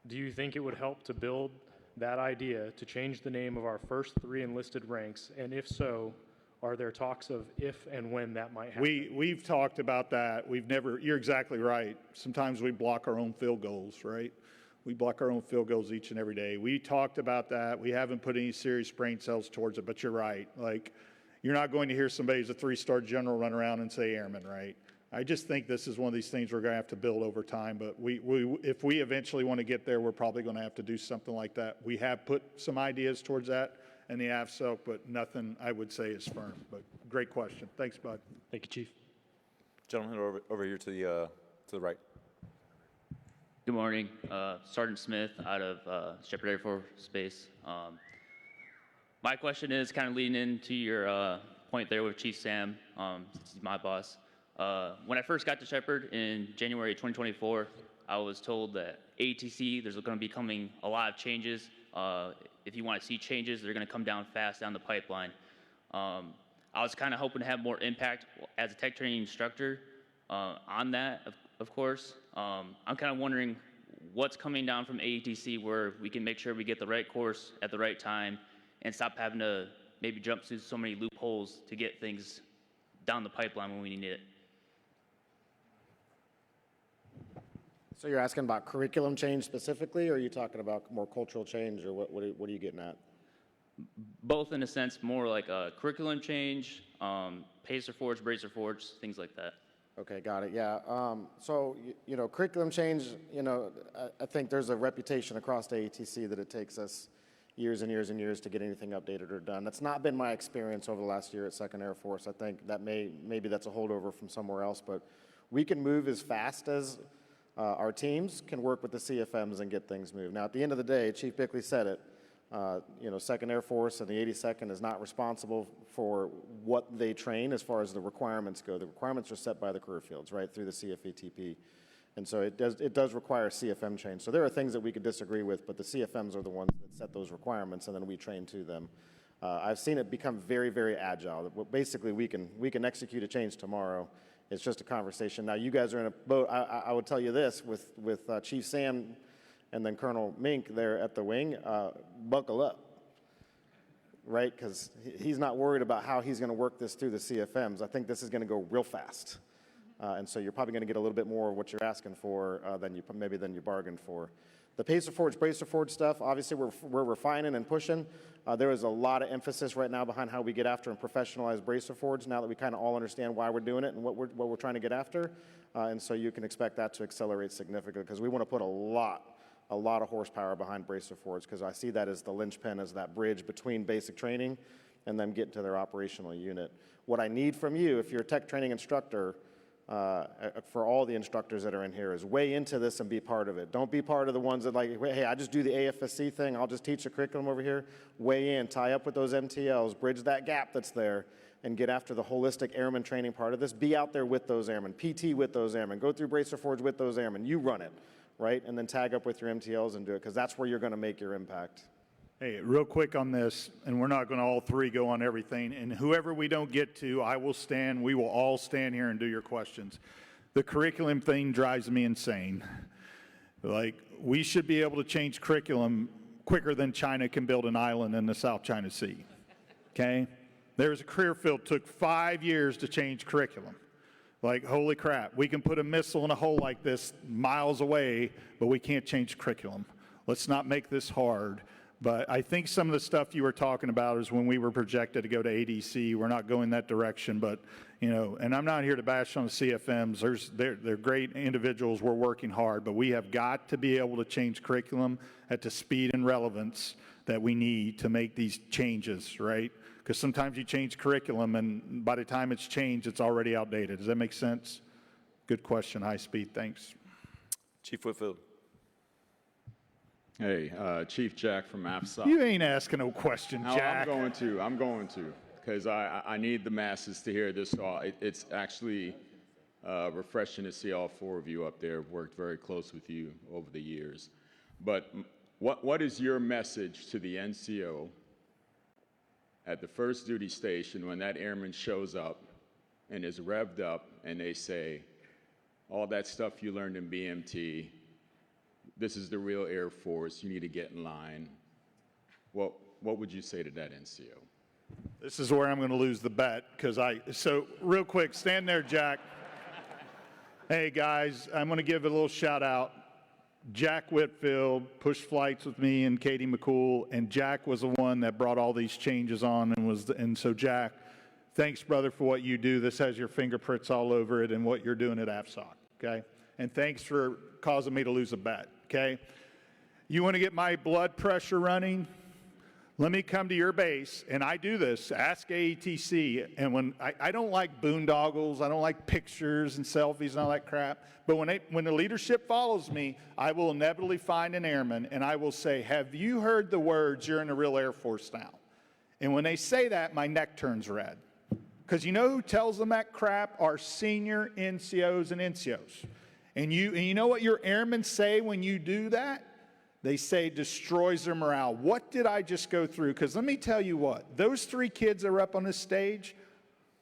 Do you think it would help to build that idea to change the name of our first 3 enlisted ranks? And if so, Are there talks of if and when that might happen? We've talked about that. You're exactly right. Sometimes we block our own field goals, right? We block our own field goals each and every day. We talked about that. We haven't put any serious brain cells towards it, but you're right. Like, you're not going to hear somebody who's a 3-star general run around and say airman, right? I just think this is one of these things we're going to have to build over time, but if we eventually want to get there, we're probably going to have to do something like that. We have put some ideas towards that in the AFSOC, but nothing I would say is firm. But great question. Thanks, Bud. Thank you, Chief. Gentleman over here to the right. Good morning, Sergeant Smith out of Shepherd Air Force Base. My question is kind of leading into your point there with Chief Sam, since he's my boss. When I first got to Shepherd in January 2024, I was told that ATC, there's going to be coming a lot of changes. If you want to see changes, they're going to come down fast down the pipeline. I was kind of hoping to have more impact as a tech training instructor on that, of course. I'm kind of wondering what's coming down from AETC where we can make sure we get the right course at the right time and stop having to maybe jump through so many loopholes to get things down the pipeline when we need it. So you're asking about curriculum change specifically, or are you talking about more cultural change, or what are you getting at? Both in a sense, more like a curriculum change, pacer forge, bracer forge, things like that. Okay, got it. Yeah. So, you know, curriculum change, you know, I think there's a reputation across the AETC that it takes us years and years and years to get anything updated or done. That's not been my experience over the last year at 2nd Air Force. I think that maybe that's a holdover from somewhere else, but we can move as fast as our teams can work with the CFMs and get things moved. Now, at the end of the day, Chief Bickely said it, you know, 2nd Air Force and the 82nd is not responsible for what they train as far as the requirements go. The requirements are set by the career fields, right, through the CFETP. And so it does require CFM change. So there are things that we could disagree with, but the CFMs are the ones that set those requirements, and then we train to them. I've seen it become very, very agile. Basically, we can execute a change tomorrow. It's just a conversation. Now, you guys are in a boat. I would tell you this, with Chief Sam and then Colonel Mink there at the wing, buckle up, right? Because he's not worried about how he's going to work this through the CFMs. I think this is going to go real fast. And so you're probably going to get a little bit more of what you're asking for than you bargained for. The pacer forge, bracer forge stuff, obviously we're refining and pushing. There is a lot of emphasis right now behind how we get after and professionalize bracer forge now that we kind of all understand why we're doing it and what we're trying to get after. And so you can expect that to accelerate significantly because we want to put a lot of horsepower behind bracer forge because I see that as the linchpin, as that bridge between basic training and them getting to their operational unit. What I need from you, if you're a tech training instructor, for all the instructors that are in here, is weigh into this and be part of it. Don't be part of the ones that like, hey, I just do the AFSC thing, I'll just teach the curriculum over here. Weigh in, tie up with those MTLs, bridge that gap that's there, and get after the holistic airman training part of this. Be out there with those airmen, PT with those airmen, go through Bracer Forge with those airmen. You run it, right? And then tag up with your MTLs and do it, because that's where you're going to make your impact. Hey, real quick on this, and we're not going to all three go on everything, and whoever we don't get to, we will all stand here and do your questions. The curriculum thing drives me insane. Like, we should be able to change curriculum quicker than China can build an island in the South China Sea, okay? There's a career field, took 5 years to change curriculum. Like, holy crap, we can put a missile in a hole like this miles away, but we can't change curriculum. Let's not make this hard. But I think some of the stuff you were talking about is when we were projected to go to ADC. We're not going that direction, but, you know, and I'm not here to bash on the CFMs. They're great individuals. We're working hard, but we have got to be able to change curriculum at the speed and relevance that we need to make these changes, right? Because sometimes you change curriculum, and by the time it's changed, it's already outdated. Does that make sense? Good question, high speed. Thanks. Chief Whitfield. Hey, Chief Jack from AFSOC. You ain't asking no question, No, Jack. I'm going to, because I need the masses to hear this. It's actually refreshing to see all four of you up there. Worked very close with you over the years. But what is your message to the NCO at the first duty station when that airman shows up and is revved up and they say, all that stuff you learned in BMT, this is the real Air Force, you need to get in line. What would you say to that NCO? This is where I'm going to lose the bet so real quick, stand there, Jack. Hey guys, I'm going to give a little shout out. Jack Whitfield pushed flights with me and Katie McCool, and Jack was the one that brought all these changes on and so Jack, thanks brother for what you do. This has your fingerprints all over it and what you're doing at AFSOC, okay? And thanks for causing me to lose a bet, okay? You want to get my blood pressure running? Let me come to your base, and I do this, ask AETC, and when I don't like boondoggles, I don't like pictures and selfies and all that crap, but when the leadership follows me, I will inevitably find an airman, and I will say, have you heard the words, you're in the real Air Force now? And when they say that, my neck turns red. Because you know who tells them that crap? Our senior NCOs and NCOs. And you know what your airmen say when you do that? They say destroys their morale. What did I just go through? Because let me tell you what, those 3 kids that are up on this stage,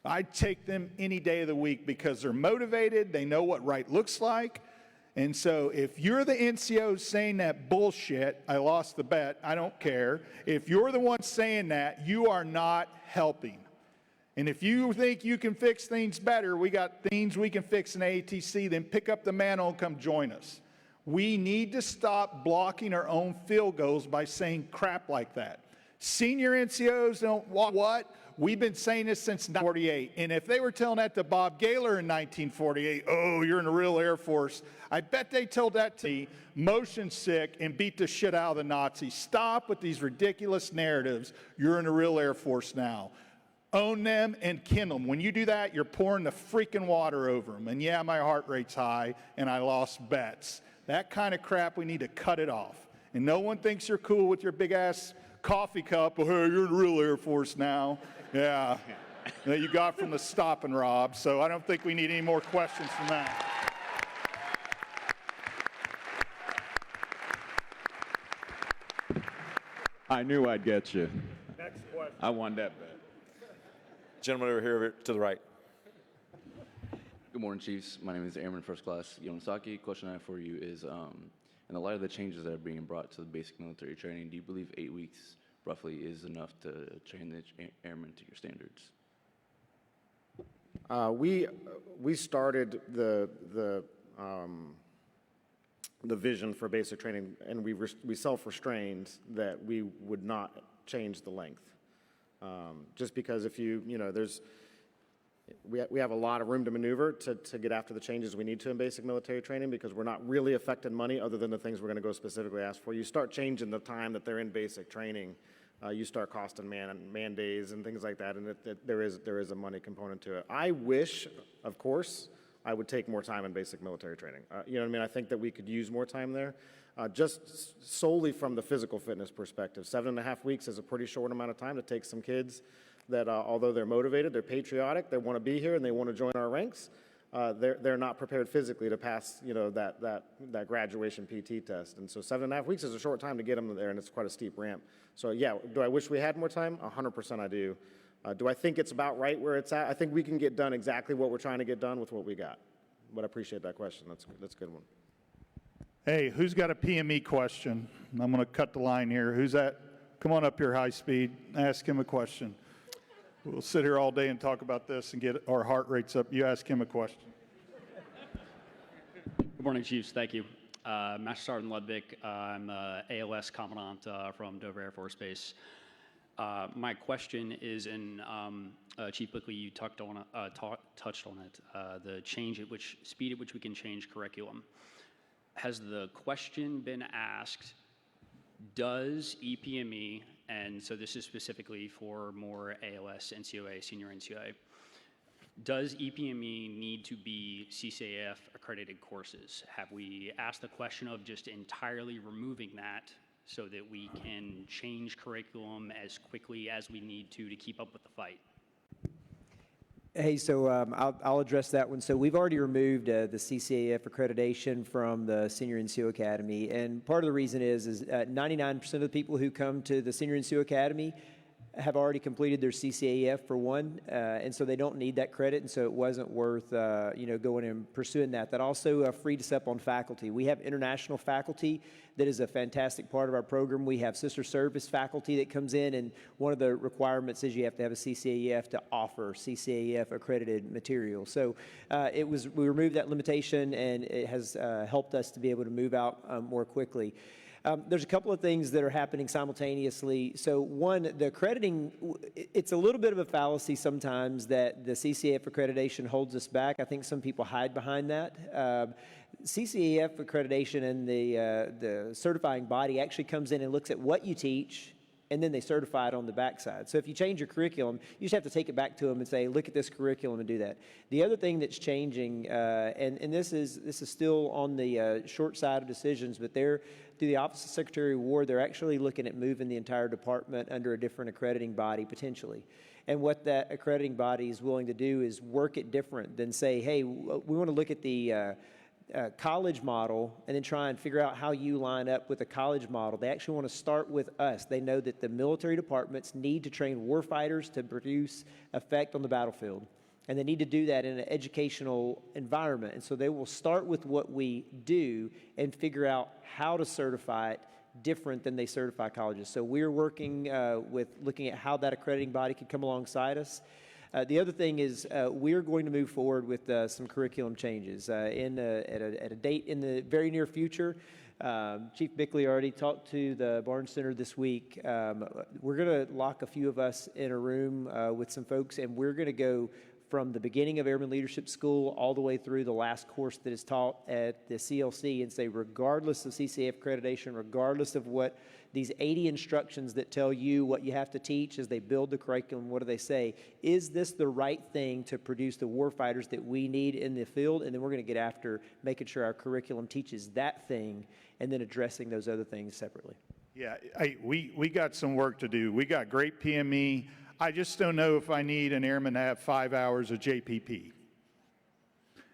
I'd take them any day of the week because they're motivated, they know what right looks like. And so if you're the NCO saying that bullshit, I lost the bet, I don't care. If you're the one saying that, you are not helping. And if you think you can fix things better, we got things we can fix in AATC, then pick up the mantle and come join us. We need to stop blocking our own field goals by saying crap like that. Senior NCOs don't what? We've been saying this since 1948. And if they were telling that to Bob Gaylor in 1948, oh, you're in the real Air Force, I bet they told that to me, motion sick, and beat the shit out of the Nazis. Stop with these ridiculous narratives. You're in the real Air Force now. Own them and kindle them. When you do that, you're pouring the freaking water over them. And yeah, my heart rate's high, and I lost bets. That kind of crap, we need to cut it off. And no one thinks you're cool with your big-ass coffee cup. Oh, hey, you're in the real Air Force now. Yeah, that you got from the stop and rob. So I don't think we need any more questions from that. I knew I'd get you. Next question. I won that bet. Gentleman over here to the right. Good morning, Chiefs. My name is Airman First Class Yonesaki. Question I have for you is, in the light of the changes that are being brought to the basic military training, do you believe 8 weeks roughly is enough to train the airmen to your standards? We started the vision for basic training, and we self-restrained that we would not change the length. Just because if we have a lot of room to maneuver to get after the changes we need to in basic military training because we're not really affecting money other than the things we're going to go specifically ask for. You start changing the time that they're in basic training, you start costing man days and things like that, and there is a money component to it. I wish, of course, I would take more time in basic military training. You know what I mean? I think that we could use more time there. Just solely from the physical fitness perspective, 7.5 weeks is a pretty short amount of time to take some kids that although they're motivated, they're patriotic, they want to be here and they want to join our ranks, they're not prepared physically to pass, that graduation PT test. And so 7.5 weeks is a short time to get them there, and it's quite a steep ramp. So yeah, do I wish we had more time? 100% I do. Do I think it's about right where it's at? I think we can get done exactly what we're trying to get done with what we got. But I appreciate that question. That's a good one. Hey, who's got a PME question? I'm going to cut the line here. Who's that? Come on up here, high speed. Ask him a question. We'll sit here all day and talk about this and get our heart rates up. You ask him a question. Good morning, Chiefs. Thank you. Master Sergeant Ludwig. I'm ALS Commandant from Dover Air Force Base. My question is Chief Bickely, you touched on it, the speed at which we can change curriculum. Has the question been asked, does EPME, and so this is specifically for more ALS, NCOA, senior NCOA, does EPME need to be CCAF accredited courses? Have we asked the question of just entirely removing that so that we can change curriculum as quickly as we need to keep up with the fight? Hey, so I'll address that one. So we've already removed the CCAF accreditation from the Senior NCO Academy, and part of the reason is 99% of the people who come to the Senior NCO Academy have already completed their CCAF for one, and so they don't need that credit, and so it wasn't worth going and pursuing that. That also freed us up on faculty. We have international faculty that is a fantastic part of our program. We have sister service faculty that comes in, and one of the requirements is you have to have a CCAF to offer CCAF accredited material. So we removed that limitation, and it has helped us to be able to move out more quickly. There's a couple of things that are happening simultaneously. So one, the accrediting, it's a little bit of a fallacy sometimes that the CCAF accreditation holds us back. I think some people hide behind that. CCAF accreditation and the certifying body actually comes in and looks at what you teach, and then they certify it on the backside. So if you change your curriculum, you just have to take it back to them and say, look at this curriculum and do that. The other thing that's changing, and this is still on the short side of decisions, but through the Office of Secretary of War, they're actually looking at moving the entire department under a different accrediting body potentially. And what that accrediting body is willing to do is work it different than say, hey, we want to look at the college model and then try and figure out how you line up with a college model. They actually want to start with us. They know that the military departments need to train warfighters to produce effect on the battlefield. And they need to do that in an educational environment. And so they will start with what we do and figure out how to certify it different than they certify colleges. So we're working with looking at how that accrediting body could come alongside us. The other thing is we're going to move forward with some curriculum changes at a date in the very near future. Chief Bickely already talked to the Barnes Center this week. We're going to lock a few of us in a room with some folks, and we're going to go from the beginning of Airman Leadership School all the way through the last course that is taught at the CLC and say, regardless of CCAF accreditation, regardless of what these 80 instructions that tell you what you have to teach as they build the curriculum, what do they say? Is this the right thing to produce the warfighters that we need in the field? And then we're going to get after making sure our curriculum teaches that thing and then addressing those other things separately. Yeah, we got some work to do. We got great PME. I just don't know if I need an airman to have 5 hours of JPP.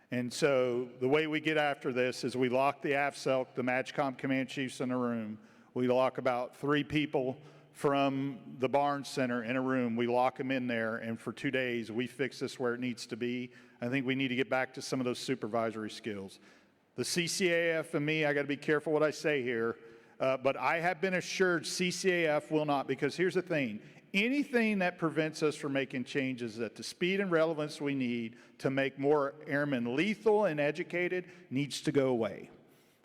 And so the way we get after this is we lock the AFCELC, the MAGCOM command chiefs in a room. We lock about 3 people from the Barnes Center in a room. We lock them in there, and for 2 days, we fix this where it needs to be. I think we need to get back to some of those supervisory skills. The CCAF and me, I got to be careful what I say here, but I have been assured CCAF will not, because here's the thing. Anything that prevents us from making changes at the speed and relevance we need to make more airmen lethal and educated needs to go away.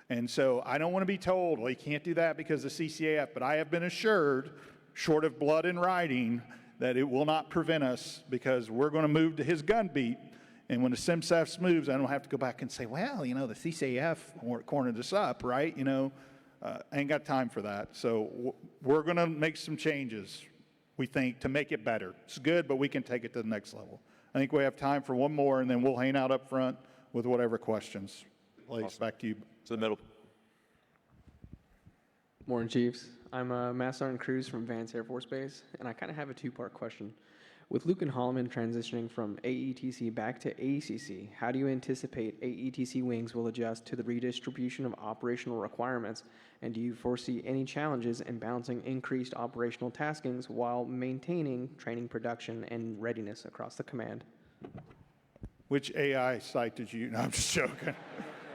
And so I don't want to be told, well, you can't do that because of CCAF, but I have been assured, short of blood in writing, that it will not prevent us because we're going to move to his gun beat. And when the CMSgt moves, I don't have to go back and say, well, the CCAF cornered us up, right? I ain't got time for that. So we're going to make some changes, we think, to make it better. It's good, but we can take it to the next level. I think we have time for one more, and then we'll hang out up front with whatever questions. Blaze, awesome. Back to you. To the middle. Morning, Chiefs. I'm Master Sergeant Cruz from Vance Air Force Base, and I kind of have a two-part question. With Luke and Holloman transitioning from AETC back to AECC, how do you anticipate AETC wings will adjust to the redistribution of operational requirements, and do you foresee any challenges in balancing increased operational taskings while maintaining training production and readiness across the command? Which AI site did you? No, I'm just joking.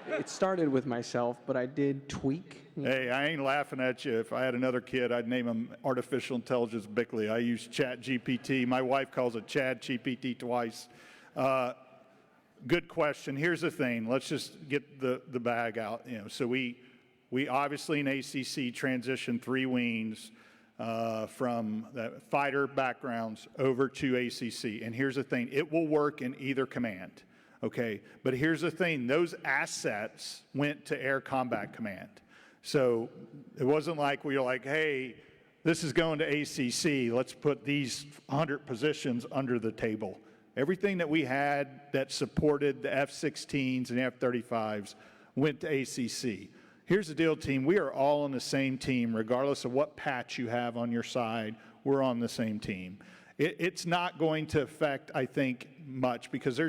It started with myself, but I did tweak. Hey, I ain't laughing at you. If I had another kid, I'd name him Artificial Intelligence Bickely. I use ChatGPT. My wife calls it Chad GPT twice. Good question. Here's the thing. Let's just get the bag out. So we obviously in ACC transitioned 3 wings from the fighter backgrounds over to ACC. And here's the thing. It will work in either command. Okay, but here's the thing. Those assets went to Air Combat Command. So it wasn't like we were like, hey, this is going to ACC. Let's put these 100 positions under the table. Everything that we had that supported the F-16s and the F-35s went to ACC. Here's the deal, team. We are all on the same team, regardless of what patch you have on your side. We're on the same team. It's not going to affect, I think, much because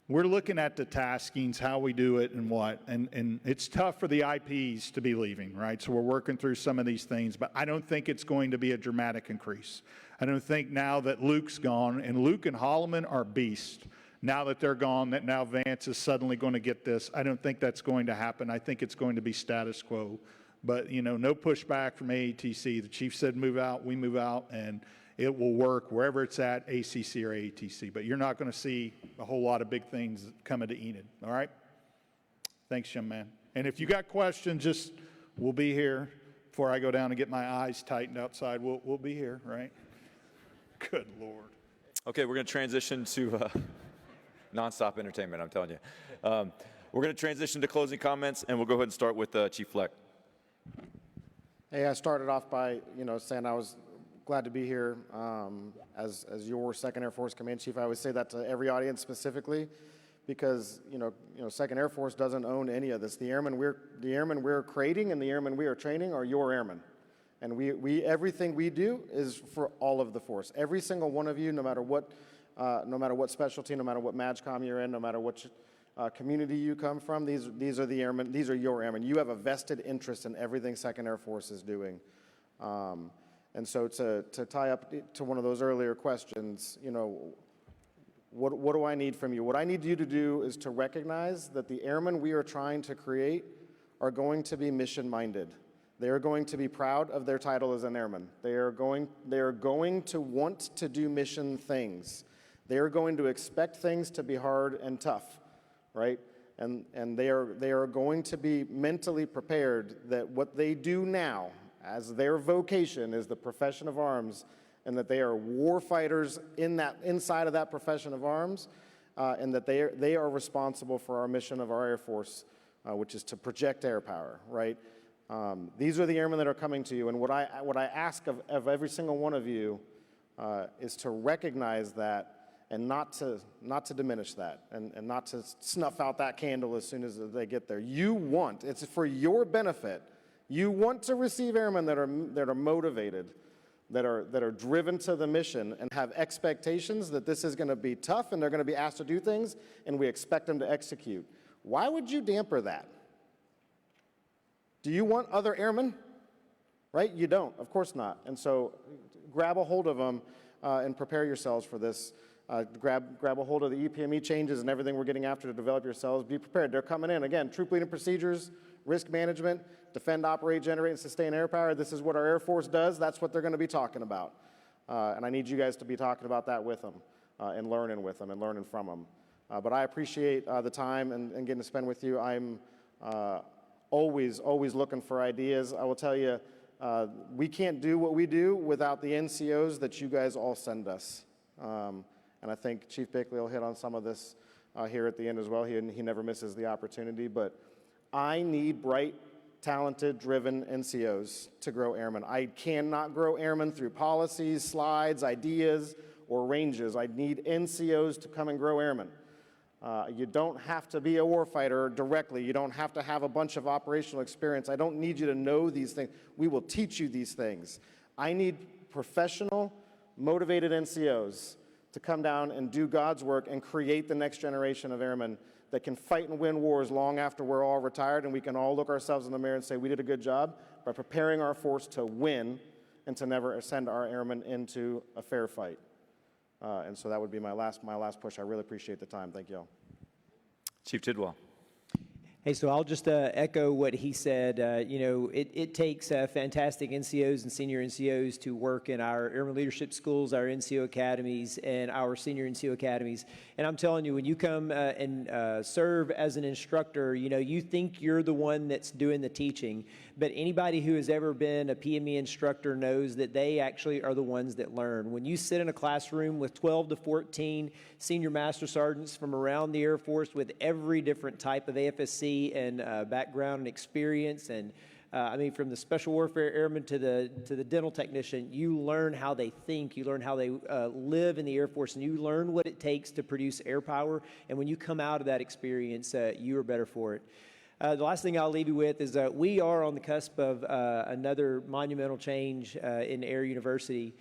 we're looking at the taskings, how we do it and what, and it's tough for the IPs to be leaving, right? So we're working through some of these things, but I don't think it's going to be a dramatic increase. I don't think now that Luke's gone, and Luke and Holloman are beasts, now that they're gone, that now Vance is suddenly going to get this. I don't think that's going to happen. I think it's going to be status quo. But, you know, no pushback from AATC. The chief said move out, we move out, and it will work wherever it's at, ACC or AATC. But you're not going to see a whole lot of big things coming to Enid, all right? Thanks, young man. And if you got questions, just, we'll be here. Before I go down and get my eyes tightened outside, we'll be here, right? Good Lord. Okay, we're going to transition to nonstop entertainment, I'm telling you. We're going to transition to closing comments, and we'll go ahead and start with Chief Fleck. Hey, I started off by, saying I was glad to be here as your 2nd Air Force Command Chief. I always say that to every audience specifically because, 2nd Air Force doesn't own any of this. The airmen we're creating and the airmen we are training are your airmen. And everything we do is for all of the force. Every single one of you, no matter what specialty, no matter what MAGCOM you're in, no matter what community you come from, these are the airmen. These are your airmen. You have a vested interest in everything 2nd Air Force is doing. And so to tie up to one of those earlier questions, what do I need from you? What I need you to do is to recognize that the airmen we are trying to create are going to be mission-minded. They are going to be proud of their title as an airman. They are going to want to do mission things. They are going to expect things to be hard and tough, right? And they are going to be mentally prepared that what they do now as their vocation is the profession of arms, and that they are war fighters inside of that profession of arms, and that they are responsible for our mission of our Air Force, which is to project air power, right? These are the airmen that are coming to you, and what I ask of every single one of you is to recognize that and not to diminish that, and not to snuff out that candle as soon as they get there. It's for your benefit. You want to receive airmen that are motivated, that are driven to the mission and have expectations that this is going to be tough and they're going to be asked to do things and we expect them to execute. Why would you damper that? Do you want other airmen? Right? You don't. Of course not. And so grab a hold of them and prepare yourselves for this. Grab a hold of the EPME changes and everything we're getting after to develop yourselves. Be prepared. They're coming in. Again, troop leading procedures, risk management, defend, operate, generate, and sustain air power. This is what our Air Force does. That's what they're going to be talking about. And I need you guys to be talking about that with them and learning with them and learning from them. But I appreciate the time and getting to spend with you. I'm always looking for ideas. I will tell you, we can't do what we do without the NCOs that you guys all send us. And I think Chief Bickely will hit on some of this here at the end as well. He never misses the opportunity. But I need bright, talented, driven NCOs to grow airmen. I cannot grow airmen through policies, slides, ideas, or ranges. I need NCOs to come and grow airmen. You don't have to be a warfighter directly. You don't have to have a bunch of operational experience. I don't need you to know these things. We will teach you these things. I need professional, motivated NCOs to come down and do God's work and create the next generation of airmen that can fight and win wars long after we're all retired and we can all look ourselves in the mirror and say we did a good job by preparing our force to win and to never send our airmen into a fair fight. And so that would be my last push. I really appreciate the time. Thank you all. Chief Tidwell. Hey, so I'll just echo what he said. It takes fantastic NCOs and senior NCOs to work in our Airman Leadership Schools, our NCO academies, and our senior NCO academies. And I'm telling you, when you come and serve as an instructor, you think you're the one that's doing the teaching. But anybody who has ever been a PME instructor knows that they actually are the ones that learn. When you sit in a classroom with 12 to 14 senior master sergeants from around the Air Force with every different type of AFSC and background and experience, and from the special warfare airman to the dental technician, you learn how they think, you learn how they live in the Air Force, and you learn what it takes to produce air power. And when you come out of that experience, you are better for it. The last thing I'll leave you with is that we are on the cusp of another monumental change in Air University.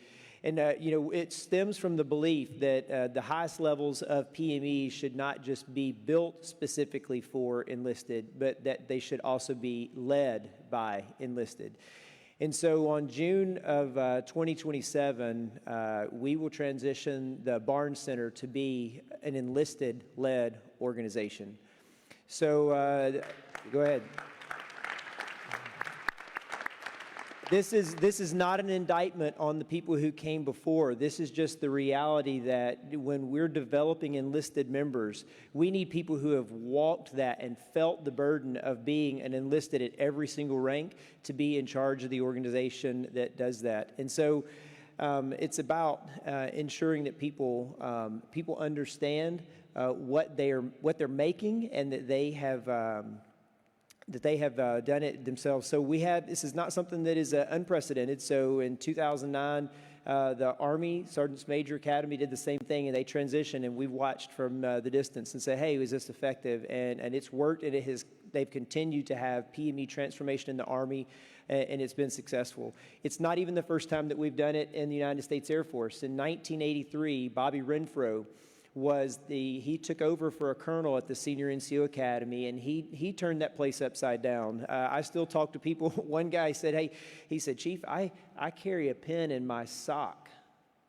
And, it stems from the belief that the highest levels of PME should not just be built specifically for enlisted, but that they should also be led by enlisted. And so on June of 2027, we will transition the Barnes Center to be an enlisted-led organization. So go ahead. This is not an indictment on the people who came before. This is just the reality that when we're developing enlisted members, we need people who have walked that and felt the burden of being an enlisted at every single rank to be in charge of the organization that does that. And so it's about ensuring that people understand what they're making, and that they have done it themselves. So this is not something that is unprecedented. So in 2009, the Army Sergeants Major Academy did the same thing, and they transitioned, and we've watched from the distance and say, hey, was this effective? And it's worked, and they've continued to have PME transformation in the Army, and it's been successful. It's not even the first time that we've done it in the United States Air Force. In 1983, Bobby Renfro he took over for a colonel at the Senior NCO Academy, and he turned that place upside down. I still talk to people. One guy said, he said, Chief, I carry a pin in my sock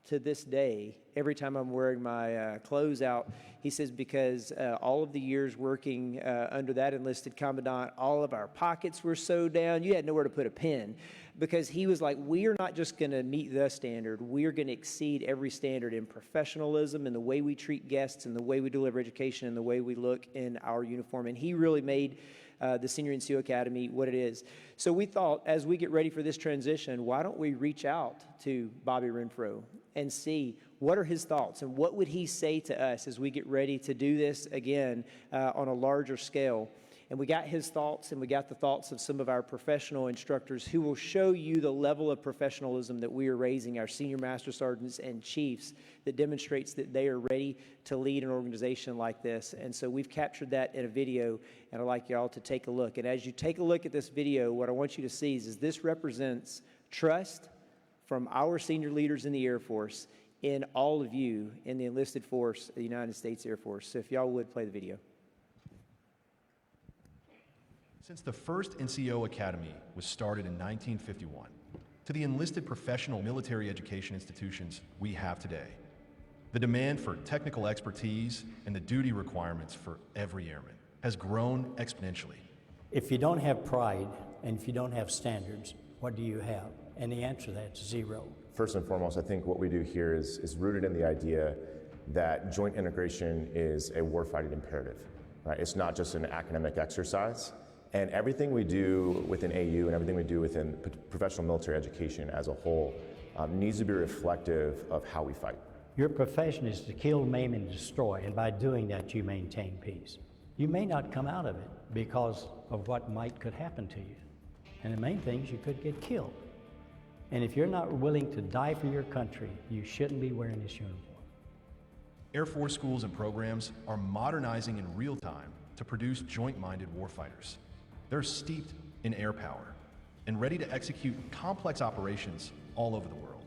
to this day every time I'm wearing my clothes out. He says, because all of the years working under that enlisted commandant, all of our pockets were sewed down. You had nowhere to put a pin. Because he was like, we are not just going to meet the standard. We are going to exceed every standard in professionalism, in the way we treat guests, in the way we deliver education, in the way we look in our uniform. And he really made the Senior NCO Academy what it is. So we thought, as we get ready for this transition, why don't we reach out to Bobby Renfro and see what are his thoughts and what would he say to us as we get ready to do this again on a larger scale. And we got his thoughts, and we got the thoughts of some of our professional instructors who will show you the level of professionalism that we are raising our senior master sergeants and chiefs, that demonstrates that they are ready to lead an organization like this. And so we've captured that in a video, and I'd like y'all to take a look. And as you take a look at this video, what I want you to see is this represents trust from our senior leaders in the Air Force in all of you in the enlisted force of the United States Air Force. So if y'all would play the video. Since the first NCO Academy was started in 1951, to the enlisted professional military education institutions we have today, the demand for technical expertise and the duty requirements for every airman has grown exponentially. If you don't have pride and if you don't have standards, what do you have? And the answer to that is zero. First and foremost, I think what we do here is rooted in the idea that joint integration is a warfighting imperative. Right? It's not just an academic exercise. And everything we do within AU and everything we do within professional military education as a whole needs to be reflective of how we fight. Your profession is to kill, maim, and destroy, and by doing that you maintain peace. You may not come out of it because of what could happen to you. And the main thing is you could get killed. And if you're not willing to die for your country, you shouldn't be wearing this uniform. Air Force schools and programs are modernizing in real time to produce joint-minded warfighters. They're steeped in air power and ready to execute complex operations all over the world.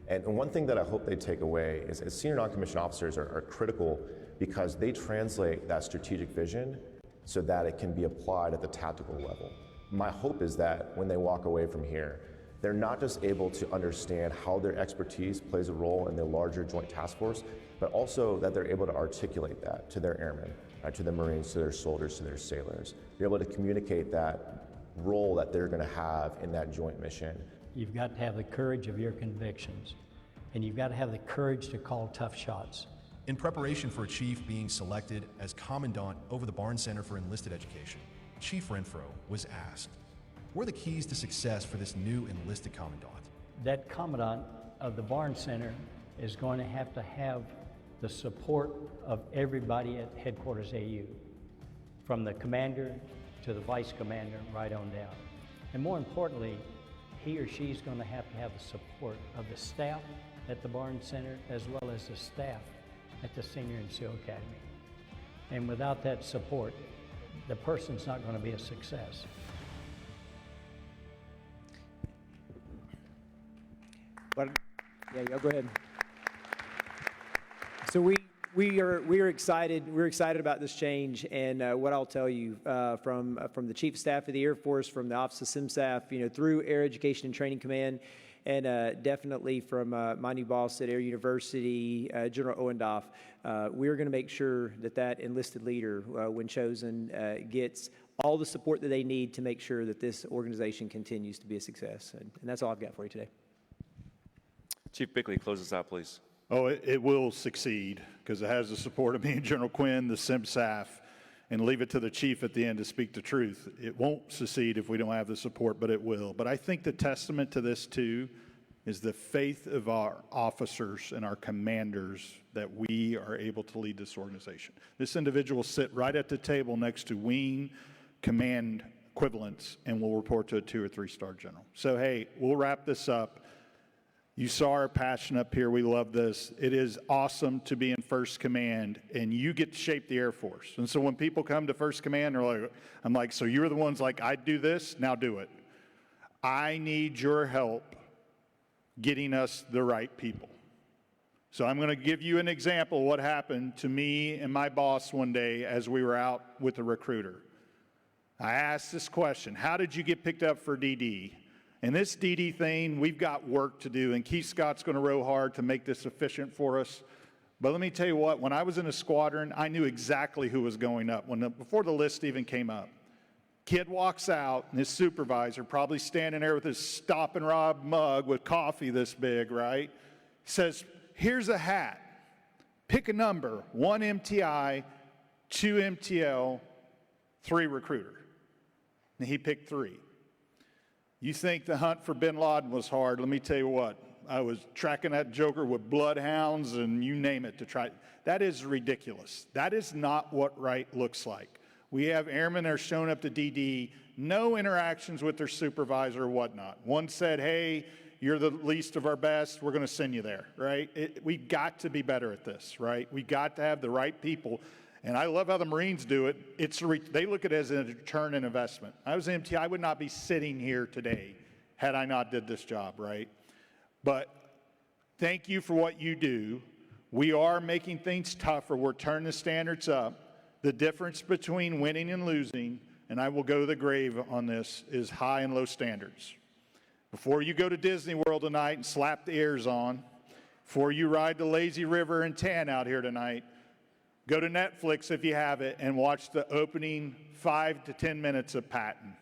And one thing that I hope they take away is senior non-commissioned officers are critical because they translate that strategic vision so that it can be applied at the tactical level. My hope is that when they walk away from here, they're not just able to understand how their expertise plays a role in the larger joint task force, but also that they're able to articulate that to their airmen, right, to the Marines, to their soldiers, to their sailors. They're able to communicate that role that they're going to have in that joint mission. You've got to have the courage of your convictions, and you've got to have the courage to call tough shots. In preparation for a chief being selected as commandant over the Barnes Center for Enlisted Education, Chief Renfro was asked, what are the keys to success for this new enlisted commandant? That commandant of the Barnes Center is going to have the support of everybody at Headquarters AU, from the commander to the vice commander, right on down. And more importantly, he or she's going to have the support of the staff at the Barnes Center as well as the staff at the Senior NCO Academy. And without that support, the person's not going to be a success. Yeah, y'all go ahead. So we are excited. We're excited about this change, and what I'll tell you from the Chief of Staff of the Air Force, from the Office of CMSAF, through Air Education and Training Command, and definitely from my new boss at Air University, General Owendoff, we're going to make sure that enlisted leader, when chosen, gets all the support that they need to make sure that this organization continues to be a success. And that's all I've got for you today. Chief Bickely, close us out, please. Oh, it will succeed because it has the support of me and General Quinn, the CMSAF, and leave it to the chief at the end to speak the truth. It won't succeed if we don't have the support, but it will. But I think the testament to this, too, is the faith of our officers and our commanders that we are able to lead this organization. This individual will sit right at the table next to wing command equivalents and will report to a 2- or 3-star general. So, hey, we'll wrap this up. You saw our passion up here. We love this. It is awesome to be in First Command, and you get to shape the Air Force. And so when people come to First Command, I'm like, so you're the ones like, I do this, now do it. I need your help getting us the right people. So I'm going to give you an example of what happened to me and my boss one day as we were out with a recruiter. I asked this question: how did you get picked up for DD? And this DD thing, we've got work to do, and Keith Scott's going to row hard to make this efficient for us. But let me tell you what, when I was in a squadron, I knew exactly who was going up before the list even came up. Kid walks out, and his supervisor, probably standing there with his Stop and Rob mug with coffee this big, right, says, here's a hat. Pick a number: 1 MTI, 2 MTL, 3 recruiter. And he picked 3. You think the hunt for bin Laden was hard? Let me tell you what. I was tracking that joker with bloodhounds and you name it to try. That is ridiculous. That is not what right looks like. We have airmen that are showing up to DD, no interactions with their supervisor or whatnot. One said, hey, you're the least of our best, we're going to send you there, right? We've got to be better at this, right? We got to have the right people. And I love how the Marines do it. They look at it as a return on investment. I was an MT, I would not be sitting here today had I not did this job, right? But thank you for what you do. We are making things tougher. We're turning the standards up. The difference between winning and losing, and I will go to the grave on this, is high and low standards. Before you go to Disney World tonight and slap the ears on, before you ride the lazy river and tan out here tonight, go to Netflix if you have it and watch the opening 5 to 10 minutes of Patton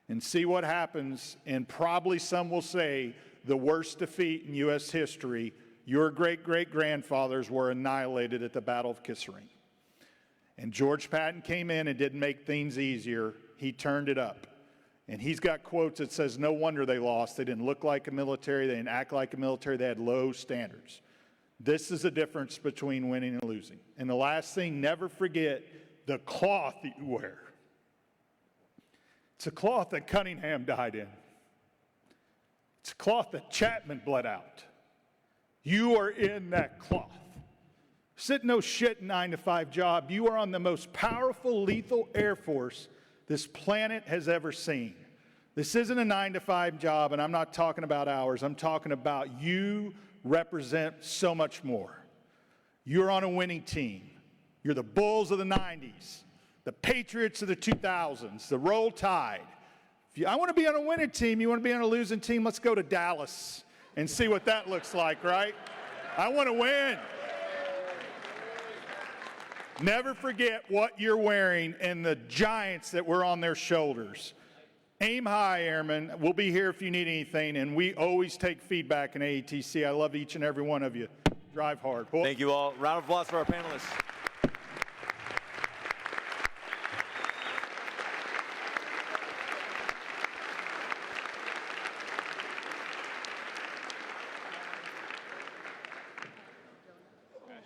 and see what happens. And probably some will say the worst defeat in U.S. history, your great-great-grandfathers were annihilated at the Battle of Kisserine. And George Patton came in and didn't make things easier. He turned it up. And he's got quotes that says, no wonder they lost. They didn't look like a military. They didn't act like a military. They had low standards. This is the difference between winning and losing. And the last thing, never forget the cloth that you wear. It's a cloth that Cunningham died in. It's a cloth that Chapman bled out. You are in that cloth. Sit no shit 9-to-5 job. You are on the most powerful, lethal Air Force this planet has ever seen. This isn't a 9-to-5 job, and I'm not talking about hours. I'm talking about you represent so much more. You're on a winning team. You're the Bulls of the 90s, the Patriots of the 2000s, the Roll Tide. I want to be on a winning team. You want to be on a losing team? Let's go to Dallas and see what that looks like, right? I want to win. Never forget what you're wearing and the giants that were on their shoulders. Aim high, airmen. We'll be here if you need anything, and we always take feedback in AETC. I love each and every one of you. Drive hard. Thank you all. Round of applause for our panelists.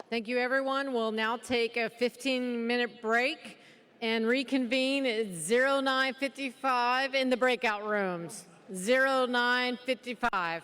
Thank you, everyone. We'll now take a 15-minute break and reconvene at 09:55 in the breakout rooms. 09:55.